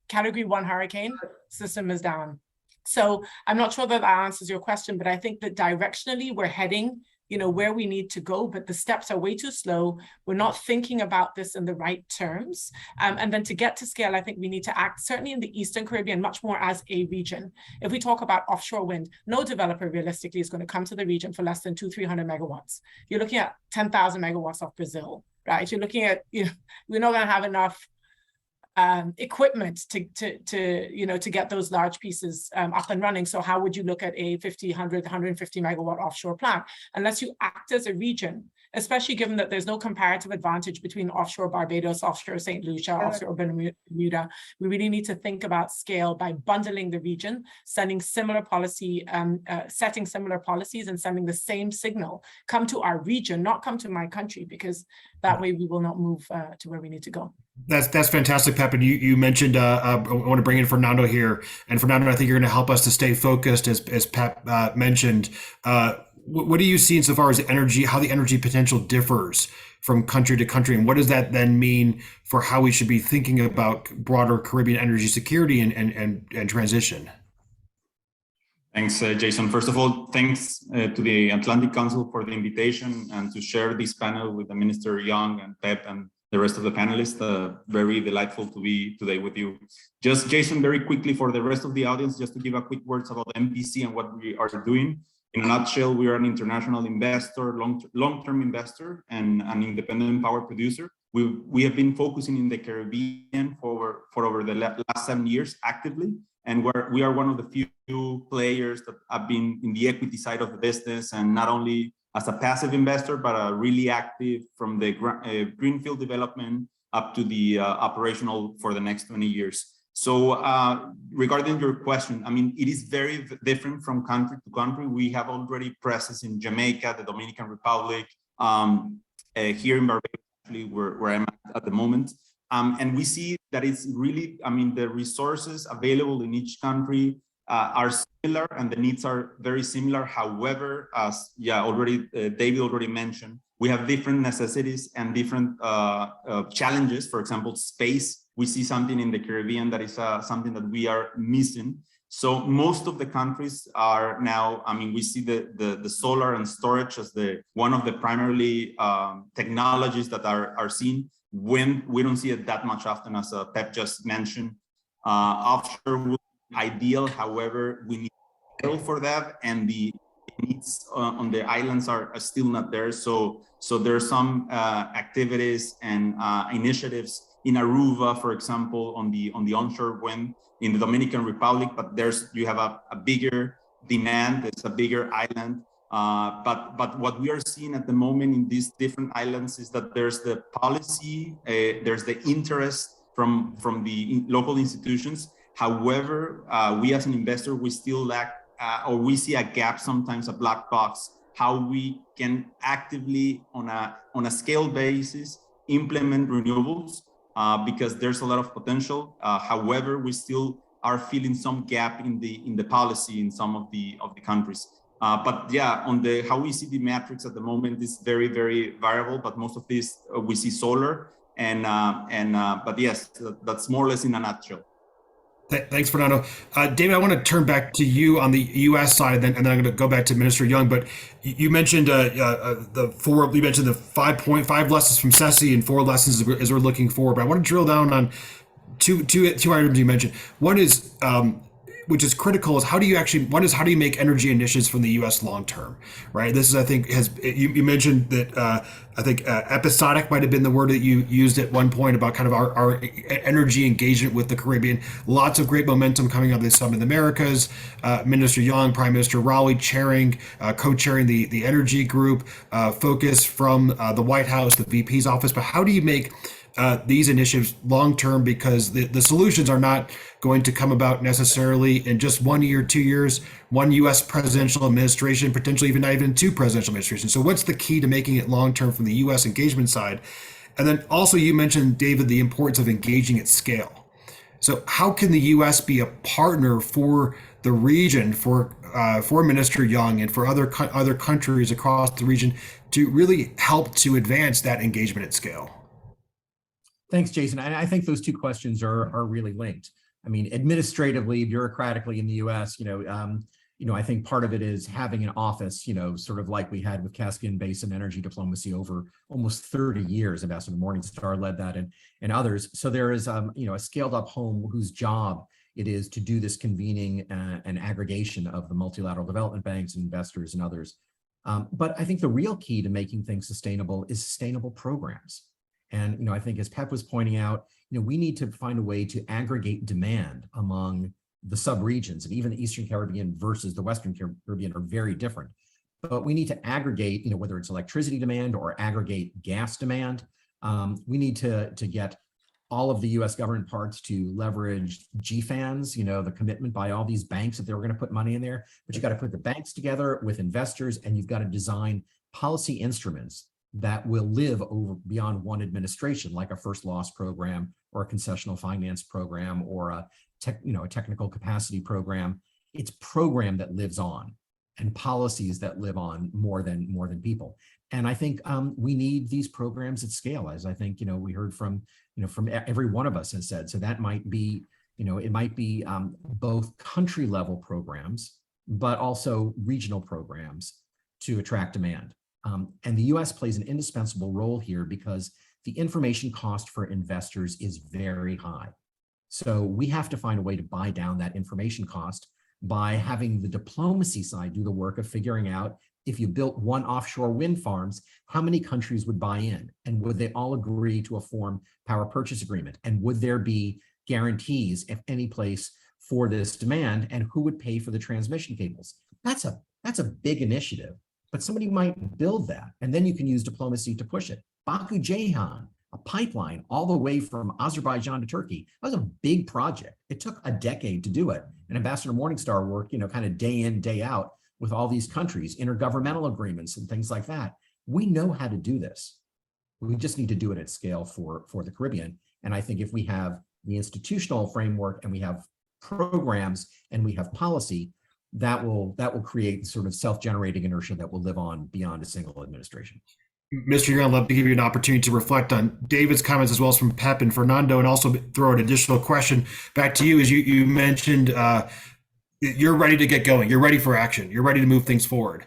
category 1 hurricane system is down. So I'm not sure that answers your question, but I think that directionally we're heading where we need to go, but the steps are way too slow. We're not thinking about this in the right terms. And then to get to scale, I think we need to act certainly in the Eastern Caribbean much more as a region. If we talk about offshore wind, no developer realistically is going to come to the region for less than 200-300 megawatts. You're looking at 10,000 megawatts off Brazil, right? You're looking at, we're not going to have enough equipment to get those large pieces up and running. So how would you look at a 50, 100, 150 megawatt offshore plant unless you act as a region, especially given that there's no comparative advantage between offshore Barbados, offshore St. Lucia, offshore Bermuda? We really need to think about scale by bundling the region, sending similar policy, setting similar policies and sending the same signal. Come to our region, not come to my country, because that way we will not move to where we need to go. That's fantastic, Pep. And you mentioned, I want to bring in Fernando here. And Fernando, I think you're going to help us to stay focused, as Pep mentioned. What do you see insofar as energy, how the energy potential differs from country to country? And what does that then mean for how we should be thinking about broader Caribbean energy security and transition? Thanks, Jason. First of all, thanks to the Atlantic Council for the invitation and to share this panel with the Minister Young and Pep and the rest of the panelists. Very delightful to be today with you. Just, Jason, very quickly for the rest of the audience, just to give a quick words about MPC and what we are doing. In a nutshell, we are an international investor, long-term investor, and an independent power producer. We have been focusing in the Caribbean for over the last 7 years actively. And we are one of the few players that have been in the equity side of the business, and not only as a passive investor, but really active from the greenfield development up to the operational for the next 20 years. So regarding your question, I mean, it is very different from country to country. We have already presence in Jamaica, the Dominican Republic, here in Barbados, actually, where I'm at the moment. And we see that it's really, I mean, the resources available in each country are similar and the needs are very similar. However, as David already mentioned, we have different necessities and different challenges. For example, space. We see something in the Caribbean that is something that we are missing. So most of the countries are now, I mean, we see the solar and storage as one of the primarily technologies that are seen. Wind, we don't see it that much often, as Pep just mentioned. Offshore would be ideal. However, we need oil for that, and the needs on the islands are still not there. So there are some activities and initiatives in Aruba, for example, on the onshore wind, in the Dominican Republic, but you have a bigger demand. It's a bigger island. But what we are seeing at the moment in these different islands is that there's the policy, there's the interest from the local institutions. However, we as an investor, we still lack, or we see a gap, sometimes a black box, how we can actively on a scale basis implement renewables, because there's a lot of potential. However, we still are feeling some gap in the policy in some of the countries. But yeah, on how we see the matrix at the moment is very, very variable, but most of this we see solar but yes, that's more or less in a nutshell. Thanks, Fernando. David, I want to turn back to you on the U.S. side, and then I'm going to go back to Minister Young. But you mentioned you mentioned the 5.5 lessons from SESI and 4 lessons as we're looking forward. But I want to drill down on two items you mentioned. One is, which is critical, is how do you make energy initiatives from the U.S. long term, right? This is, I think, you mentioned that I think episodic might have been the word that you used at one point about kind of our energy engagement with the Caribbean. Lots of great momentum coming out of the Summit of the Americas. Minister Young, Prime Minister Rowley co-chairing the energy group, focus from the White House, the VP's office. But how do you make these initiatives long-term, because the solutions are not going to come about necessarily in just 1 year, 2 years, one U.S. presidential administration, potentially not even 2 presidential administrations. So what's the key to making it long-term from the U.S. engagement side? And then also you mentioned, David, the importance of engaging at scale. So how can the U.S. be a partner for the region, for Minister Young and for other countries across the region to really help to advance that engagement at scale? Thanks, Jason. And I think those two questions are really linked. I mean, administratively, bureaucratically in the U.S., I think part of it is having an office, sort of like we had with Caspian Basin energy diplomacy over almost 30 years. Ambassador Morningstar led that, and others. So there is, a scaled up home whose job it is to do this convening and aggregation of the multilateral development banks and investors and others. But I think the real key to making things sustainable is sustainable programs. And, I think as Pep was pointing out, we need to find a way to aggregate demand among the sub-regions, and even the Eastern Caribbean versus the Western Caribbean are very different. But we need to aggregate, whether it's electricity demand or aggregate gas demand. We need to get all of the U.S. government parts to leverage GFANs, the commitment by all these banks that they were going to put money in there. But you got to put the banks together with investors, and you've got to design policy instruments that will live over beyond one administration, like a first loss program or a concessional finance program or a technical capacity program. It's program that lives on, and policies that live on more than people. And I think we need these programs at scale, as I think we heard from every one of us has said. So that might be it might be both country level programs but also regional programs to attract demand. And the US plays an indispensable role here because the information cost for investors is very high. So we have to find a way to buy down that information cost by having the diplomacy side do the work of figuring out, if you built one offshore wind farms, how many countries would buy in? And would they all agree to a form power purchase agreement? And would there be guarantees, if any place, for this demand? And who would pay for the transmission cables? That's a big initiative, but somebody might build that. And then you can use diplomacy to push it. Baku-Ceyhan, a pipeline all the way from Azerbaijan to Turkey. That was a big project. It took a decade to do it. And Ambassador Morningstar worked, kind of day in, day out with all these countries, intergovernmental agreements and things like that. We know how to do this. We just need to do it at scale for the Caribbean. And I think if we have the institutional framework and we have programs and we have policy, that will create sort of self-generating inertia that will live on beyond a single administration. Mr. Young, I'd love to give you an opportunity to reflect on David's comments as well as from Pep and Fernando, and also throw an additional question back to you. As you mentioned, you're ready to get going. You're ready for action. You're ready to move things forward.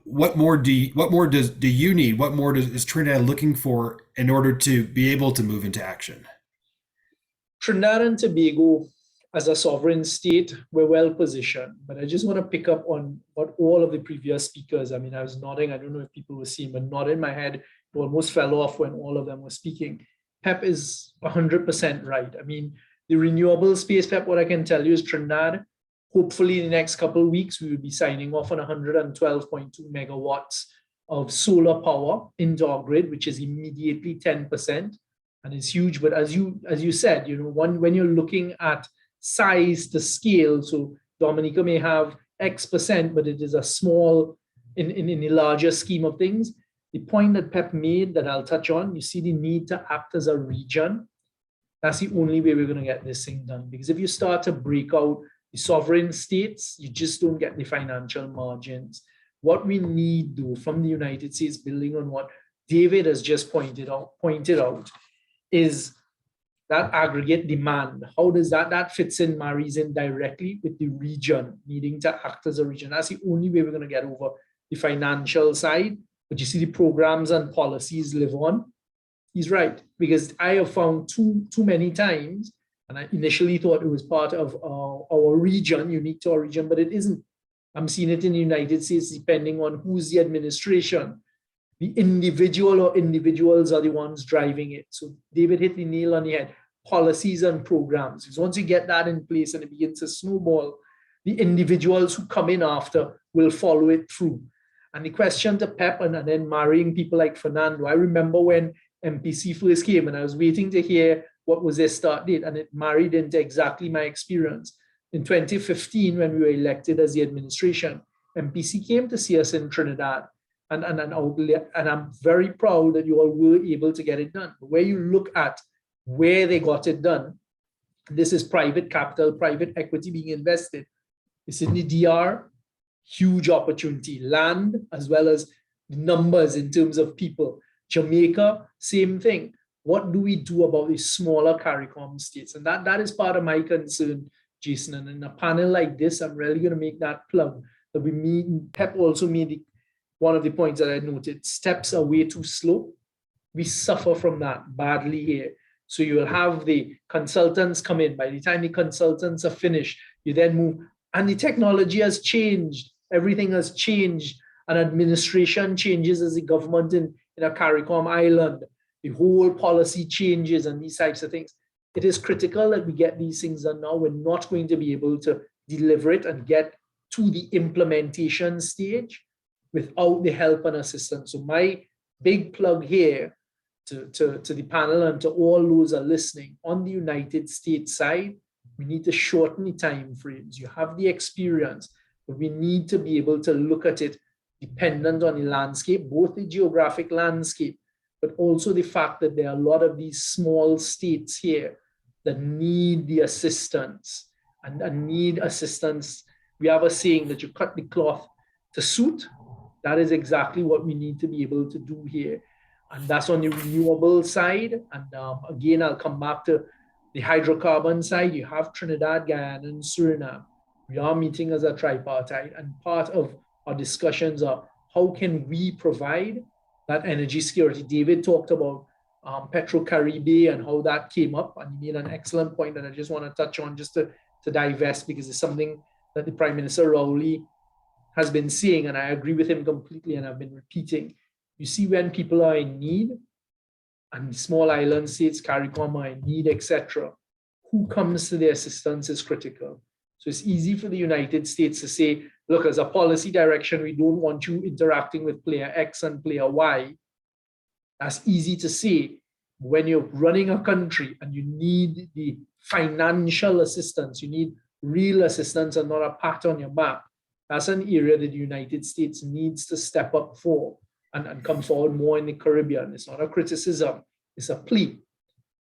What more do you need? What more is Trinidad looking for in order to be able to move into action? Trinidad and Tobago, as a sovereign state, we're well positioned. But I just want to pick up on what all of the previous speakers, I was nodding, I don't know if people were seeing, but nodding my head, it almost fell off when all of them were speaking. Pep is 100% right. The renewable space, Pep, what I can tell you is Trinidad, hopefully in the next couple of weeks, we will be signing off on 112.2 megawatts of solar power into our grid, which is immediately 10%. And it's huge. But as you said, when you're looking at size to scale, so Dominica may have X%, but it is a small in the larger scheme of things. The point that Pep made that I'll touch on, you see the need to act as a region. That's the only way we're going to get this thing done. Because if you start to break out the sovereign states, you just don't get the financial margins. What we need, though, from the United States, building on what David has just pointed out, is that aggregate demand. How does that fits in, marries in directly with the region needing to act as a region. That's the only way we're going to get over the financial side. But you see the programs and policies live on. He's right, because I have found too many times, and I initially thought it was part of our region, unique to our region, but it isn't. I'm seeing it in the United States, depending on who's the administration. The individual or individuals are the ones driving it. So David hit the nail on the head. Policies and programs. Because once you get that in place and it begins to snowball, the individuals who come in after will follow it through. And the question to Pep and then marrying people like Fernando, I remember when MPC first came and I was waiting to hear what was their start date, and it married into exactly my experience. In 2015, when we were elected as the administration, MPC came to see us in Trinidad. And I'm very proud that you all were able to get it done. But where you look at where they got it done, this is private capital, private equity being invested. It's in the DR, huge opportunity, land, as well as numbers in terms of people. Jamaica, same thing. What do we do about these smaller CARICOM states? And that is part of my concern, Jason. And in a panel like this, I'm really going to make that plug that we meet. Pep also made one of the points that I noted, steps are way too slow. We suffer from that badly here. So you will have the consultants come in. By the time the consultants are finished, you then move. And the technology has changed. Everything has changed. And administration changes as the government in a CARICOM island. The whole policy changes and these types of things. It is critical that we get these things done now. We're not going to be able to deliver it and get to the implementation stage without the help and assistance. So my big plug here to the panel and to all those who are listening, on the United States side, we need to shorten the time frames. You have the experience, but we need to be able to look at it dependent on the landscape, both the geographic landscape, but also the fact that there are a lot of these small states here that need the assistance and need assistance. We have a saying that you cut the cloth to suit. That is exactly what we need to be able to do here. And that's on the renewable side. And again, I'll come back to the hydrocarbon side. You have Trinidad, Guyana, and Suriname. We are meeting as a tripartite, and part of our discussions are how can we provide that energy security. David talked about Petro-Caribe and how that came up, and he made an excellent point that I just want to touch on just to divest, because it's something that the Prime Minister Rowley has been saying, and I agree with him completely, and I've been repeating. You see, when people are in need, and small island states, CARICOM are in need, etc., who comes to their assistance is critical. So it's easy for the United States to say, look, as a policy direction, we don't want you interacting with player X and player Y. That's easy to say. When you're running a country and you need the financial assistance, you need real assistance and not a pat on your back, that's an area that the United States needs to step up for and come forward more in the Caribbean. It's not a criticism, it's a plea.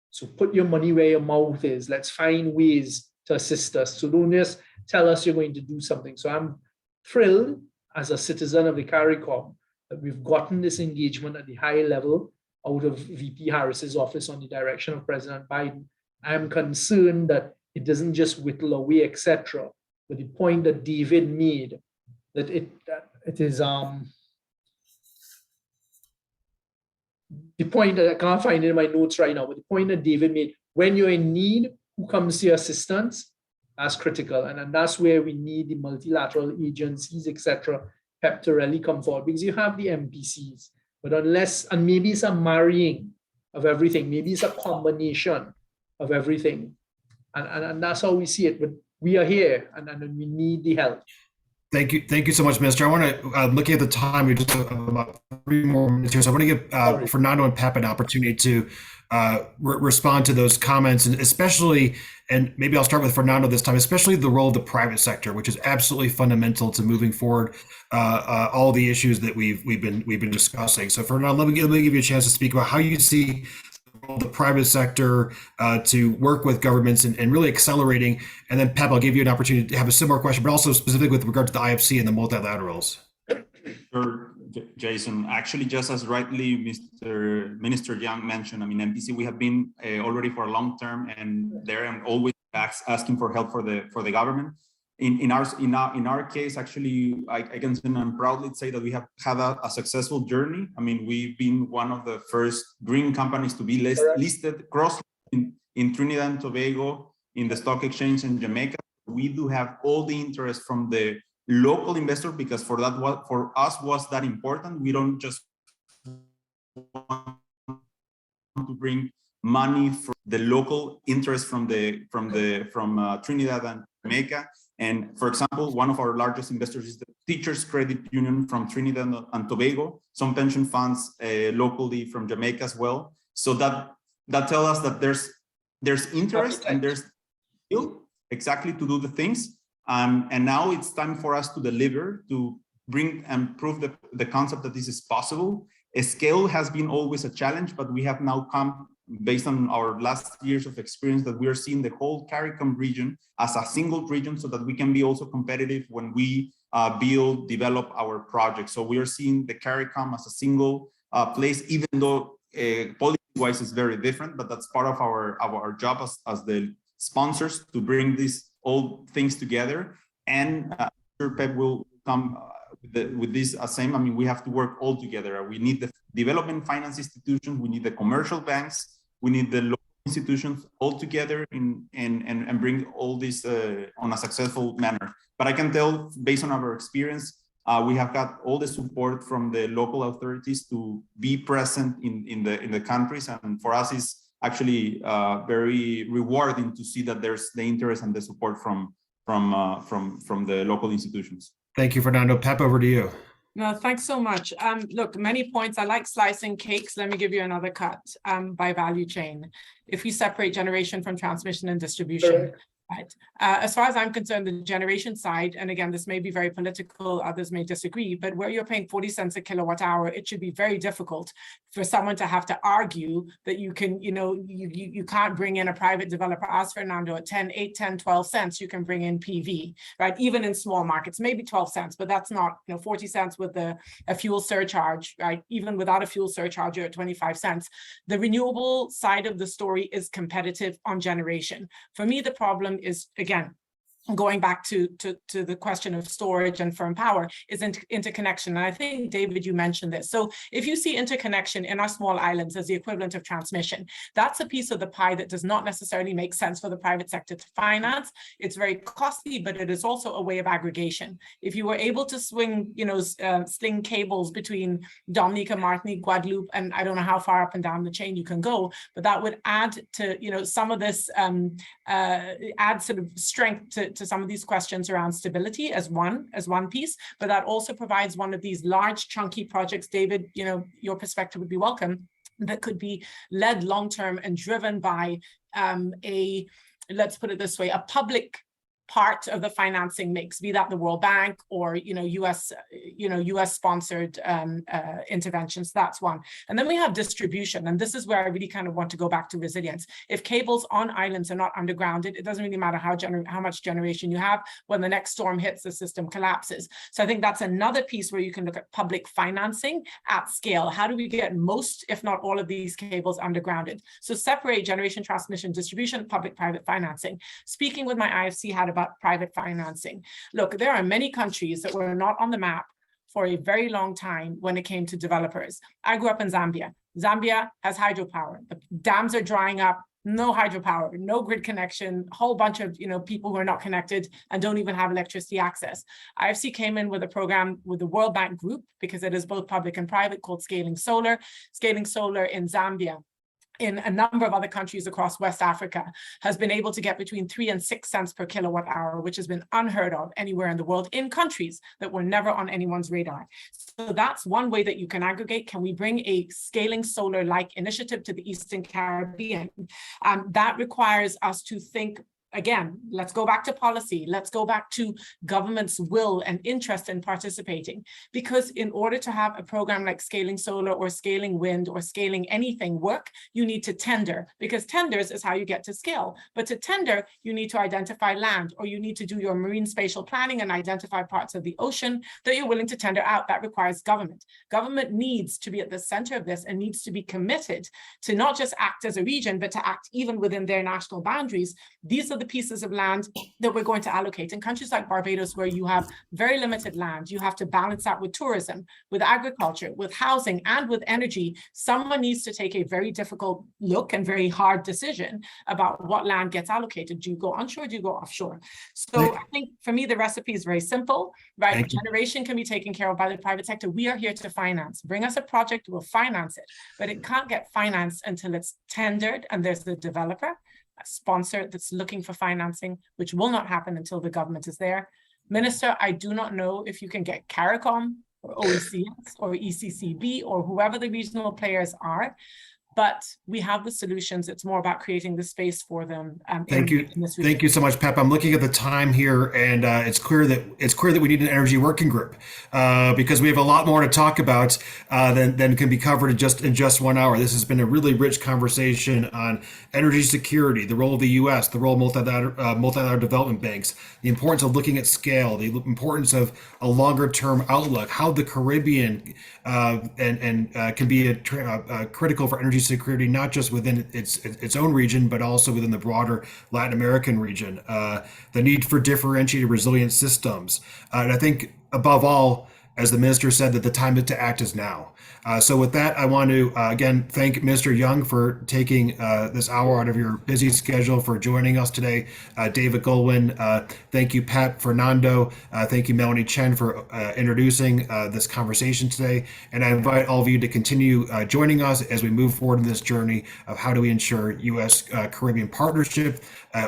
So put your money where your mouth is. Let's find ways to assist us. So don't just tell us you're going to do something. So I'm thrilled as a citizen of the CARICOM that we've gotten this engagement at the high level out of VP Harris's office on the direction of President Biden. I'm concerned that it doesn't just whittle away, etc. But the point that David made, that it is the point that I can't find it in my notes right now, but the point that David made, when you're in need, who comes to your assistance? That's critical. And that's where we need the multilateral agencies, etc., PEP to really come forward, because you have the MPCs, but unless, and maybe it's a marrying of everything, maybe it's a combination of everything. And that's how we see it. But we are here and we need the help. Thank you so much, Minister. I want to, looking at the time, we just have about 3 more minutes here. So I want to give Fernando and Pep an opportunity to respond to those comments, and especially, and maybe I'll start with Fernando this time, especially the role of the private sector, which is absolutely fundamental to moving forward all the issues that we've been discussing. So Fernando, let me give you a chance to speak about how you see the private sector to work with governments and really accelerating. And then Pep, I'll give you an opportunity to have a similar question, but also specifically with regard to the IFC and the multilaterals. Sure, Jason. Actually, just as rightly Mr. Minister Young mentioned, I mean, MPC, we have been already for a long term, and they're always asking for help for the government. In our case, actually, I can say and proudly say that we have had a successful journey. I mean, we've been one of the first green companies to be listed in Trinidad and Tobago in the stock exchange in Jamaica. We do have all the interest from the local investor, because for us was that important. We don't just want to bring money from the local interest from Trinidad and Jamaica. And for example, one of our largest investors is the Teachers Credit Union from Trinidad and Tobago, some pension funds locally from Jamaica as well. So that tells us that there's interest and there's skill exactly to do the things. And now it's time for us to deliver, to bring and prove the concept that this is possible. Scale has been always a challenge, but we have now come, based on our last years of experience, that we are seeing the whole CARICOM region as a single region so that we can be also competitive when we develop our projects. So we are seeing the CARICOM as a single place, even though policy-wise is very different, but that's part of our job as the sponsors to bring these all things together. And I'm sure Pep will come with this same. I mean, we have to work all together. We need the development finance institutions, we need the commercial banks, we need the local institutions all together and bring all this on a successful manner. But I can tell, based on our experience, we have got all the support from the local authorities to be present in the countries, and for us is actually very rewarding to see that there's the interest and the support from the local institutions. Thank you, Fernando. Pep, over to you. No, thanks so much. Look, many points. I like slicing cakes. Let me give you another cut by value chain. If we separate generation from transmission and distribution, right? As far as I'm concerned, the generation side, and again, this may be very political, others may disagree, but where you're paying 40 cents a kilowatt hour, it should be very difficult for someone to have to argue that you can, you can't bring in a private developer. As Fernando, at 8, 10, 12 cents, you can bring in PV, right? Even in small markets, maybe 12 cents, but that's not, 40 cents with a fuel surcharge, right? Even without a fuel surcharge, you're at 25 cents. The renewable side of the story is competitive on generation. For me, the problem is, again, going back to the question of storage and firm power, is interconnection. And I think, David, you mentioned this. So if you see interconnection in our small islands as the equivalent of transmission, that's a piece of the pie that does not necessarily make sense for the private sector to finance. It's very costly, but it is also a way of aggregation. If you were able to swing, sling cables between Dominica, Martinique, Guadeloupe, and I don't know how far up and down the chain you can go, but that would add to, some of this, add sort of strength to some of these questions around stability as one piece, but that also provides one of these large chunky projects. David, your perspective would be welcome, that could be led long-term and driven by let's put it this way, a public part of the financing mix, be that the World Bank or US sponsored interventions. That's one. And then we have distribution, and this is where I really kind of want to go back to resilience. If cables on islands are not undergrounded, it doesn't really matter how much generation you have. When the next storm hits, the system collapses. So I think that's another piece where you can look at public financing at scale. How do we get most, if not all, of these cables undergrounded? So separate generation, transmission, distribution, public-private financing. Speaking with my IFC hat about private financing. Look, there are many countries that were not on the map for a very long time when it came to developers. I grew up in Zambia. Zambia has hydropower. The dams are drying up, no hydropower, no grid connection, a whole bunch of people who are not connected and don't even have electricity access. IFC came in with a program with the World Bank Group, because it is both public and private, called Scaling Solar. Scaling Solar in Zambia, in a number of other countries across West Africa, has been able to get between 3 and 6 cents per kilowatt hour, which has been unheard of anywhere in the world, in countries that were never on anyone's radar. So that's one way that you can aggregate. Can we bring a Scaling Solar-like initiative to the Eastern Caribbean? That requires us to think. Again, let's go back to policy. Let's go back to government's will and interest in participating. Because in order to have a program like Scaling Solar or Scaling Wind or Scaling anything work, you need to tender, because tenders is how you get to scale. But to tender, you need to identify land, or you need to do your marine spatial planning and identify parts of the ocean that you're willing to tender out. That requires government. Government needs to be at the center of this and needs to be committed to not just act as a region, but to act even within their national boundaries. These are the pieces of land that we're going to allocate. In countries like Barbados, where you have very limited land, you have to balance that with tourism, with agriculture, with housing, and with energy. Someone needs to take a very difficult look and very hard decision about what land gets allocated. Do you go onshore? Do you go offshore? So I think for me, the recipe is very simple, right? Generation can be taken care of by the private sector. We are here to finance. Bring us a project, we'll finance it. But it can't get financed until it's tendered and there's the developer, a sponsor that's looking for financing, which will not happen until the government is there. Minister, I do not know if you can get CARICOM or OECS or ECCB or whoever the regional players are, but we have the solutions. It's more about creating the space for them. Thank you. Thank you so much, Pep. I'm looking at the time here, and it's clear that we need an energy working group because we have a lot more to talk about than can be covered in just 1 hour. This has been a really rich conversation on energy security, the role of the U.S., the role of multilateral development banks, the importance of looking at scale, the importance of a longer-term outlook, how the Caribbean can be critical for energy security, not just within its own region, but also within the broader Latin American region. The need for differentiated resilient systems. And I think above all, as the minister said, that the time to act is now. So with that, I want to again thank Minister Young for taking this hour out of your busy schedule for joining us today. David Goldwyn, thank you, Pep, Fernando. Thank you, Melanie Chen, for introducing this conversation today. And I invite all of you to continue joining us as we move forward in this journey of how do we ensure U.S. Caribbean partnership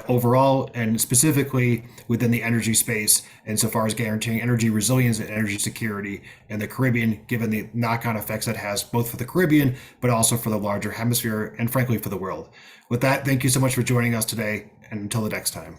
overall, and specifically within the energy space, insofar as guaranteeing energy resilience and energy security in the Caribbean, given the knock-on effects that has both for the Caribbean, but also for the larger hemisphere, and frankly, for the world. With that, thank you so much for joining us today, and until the next time.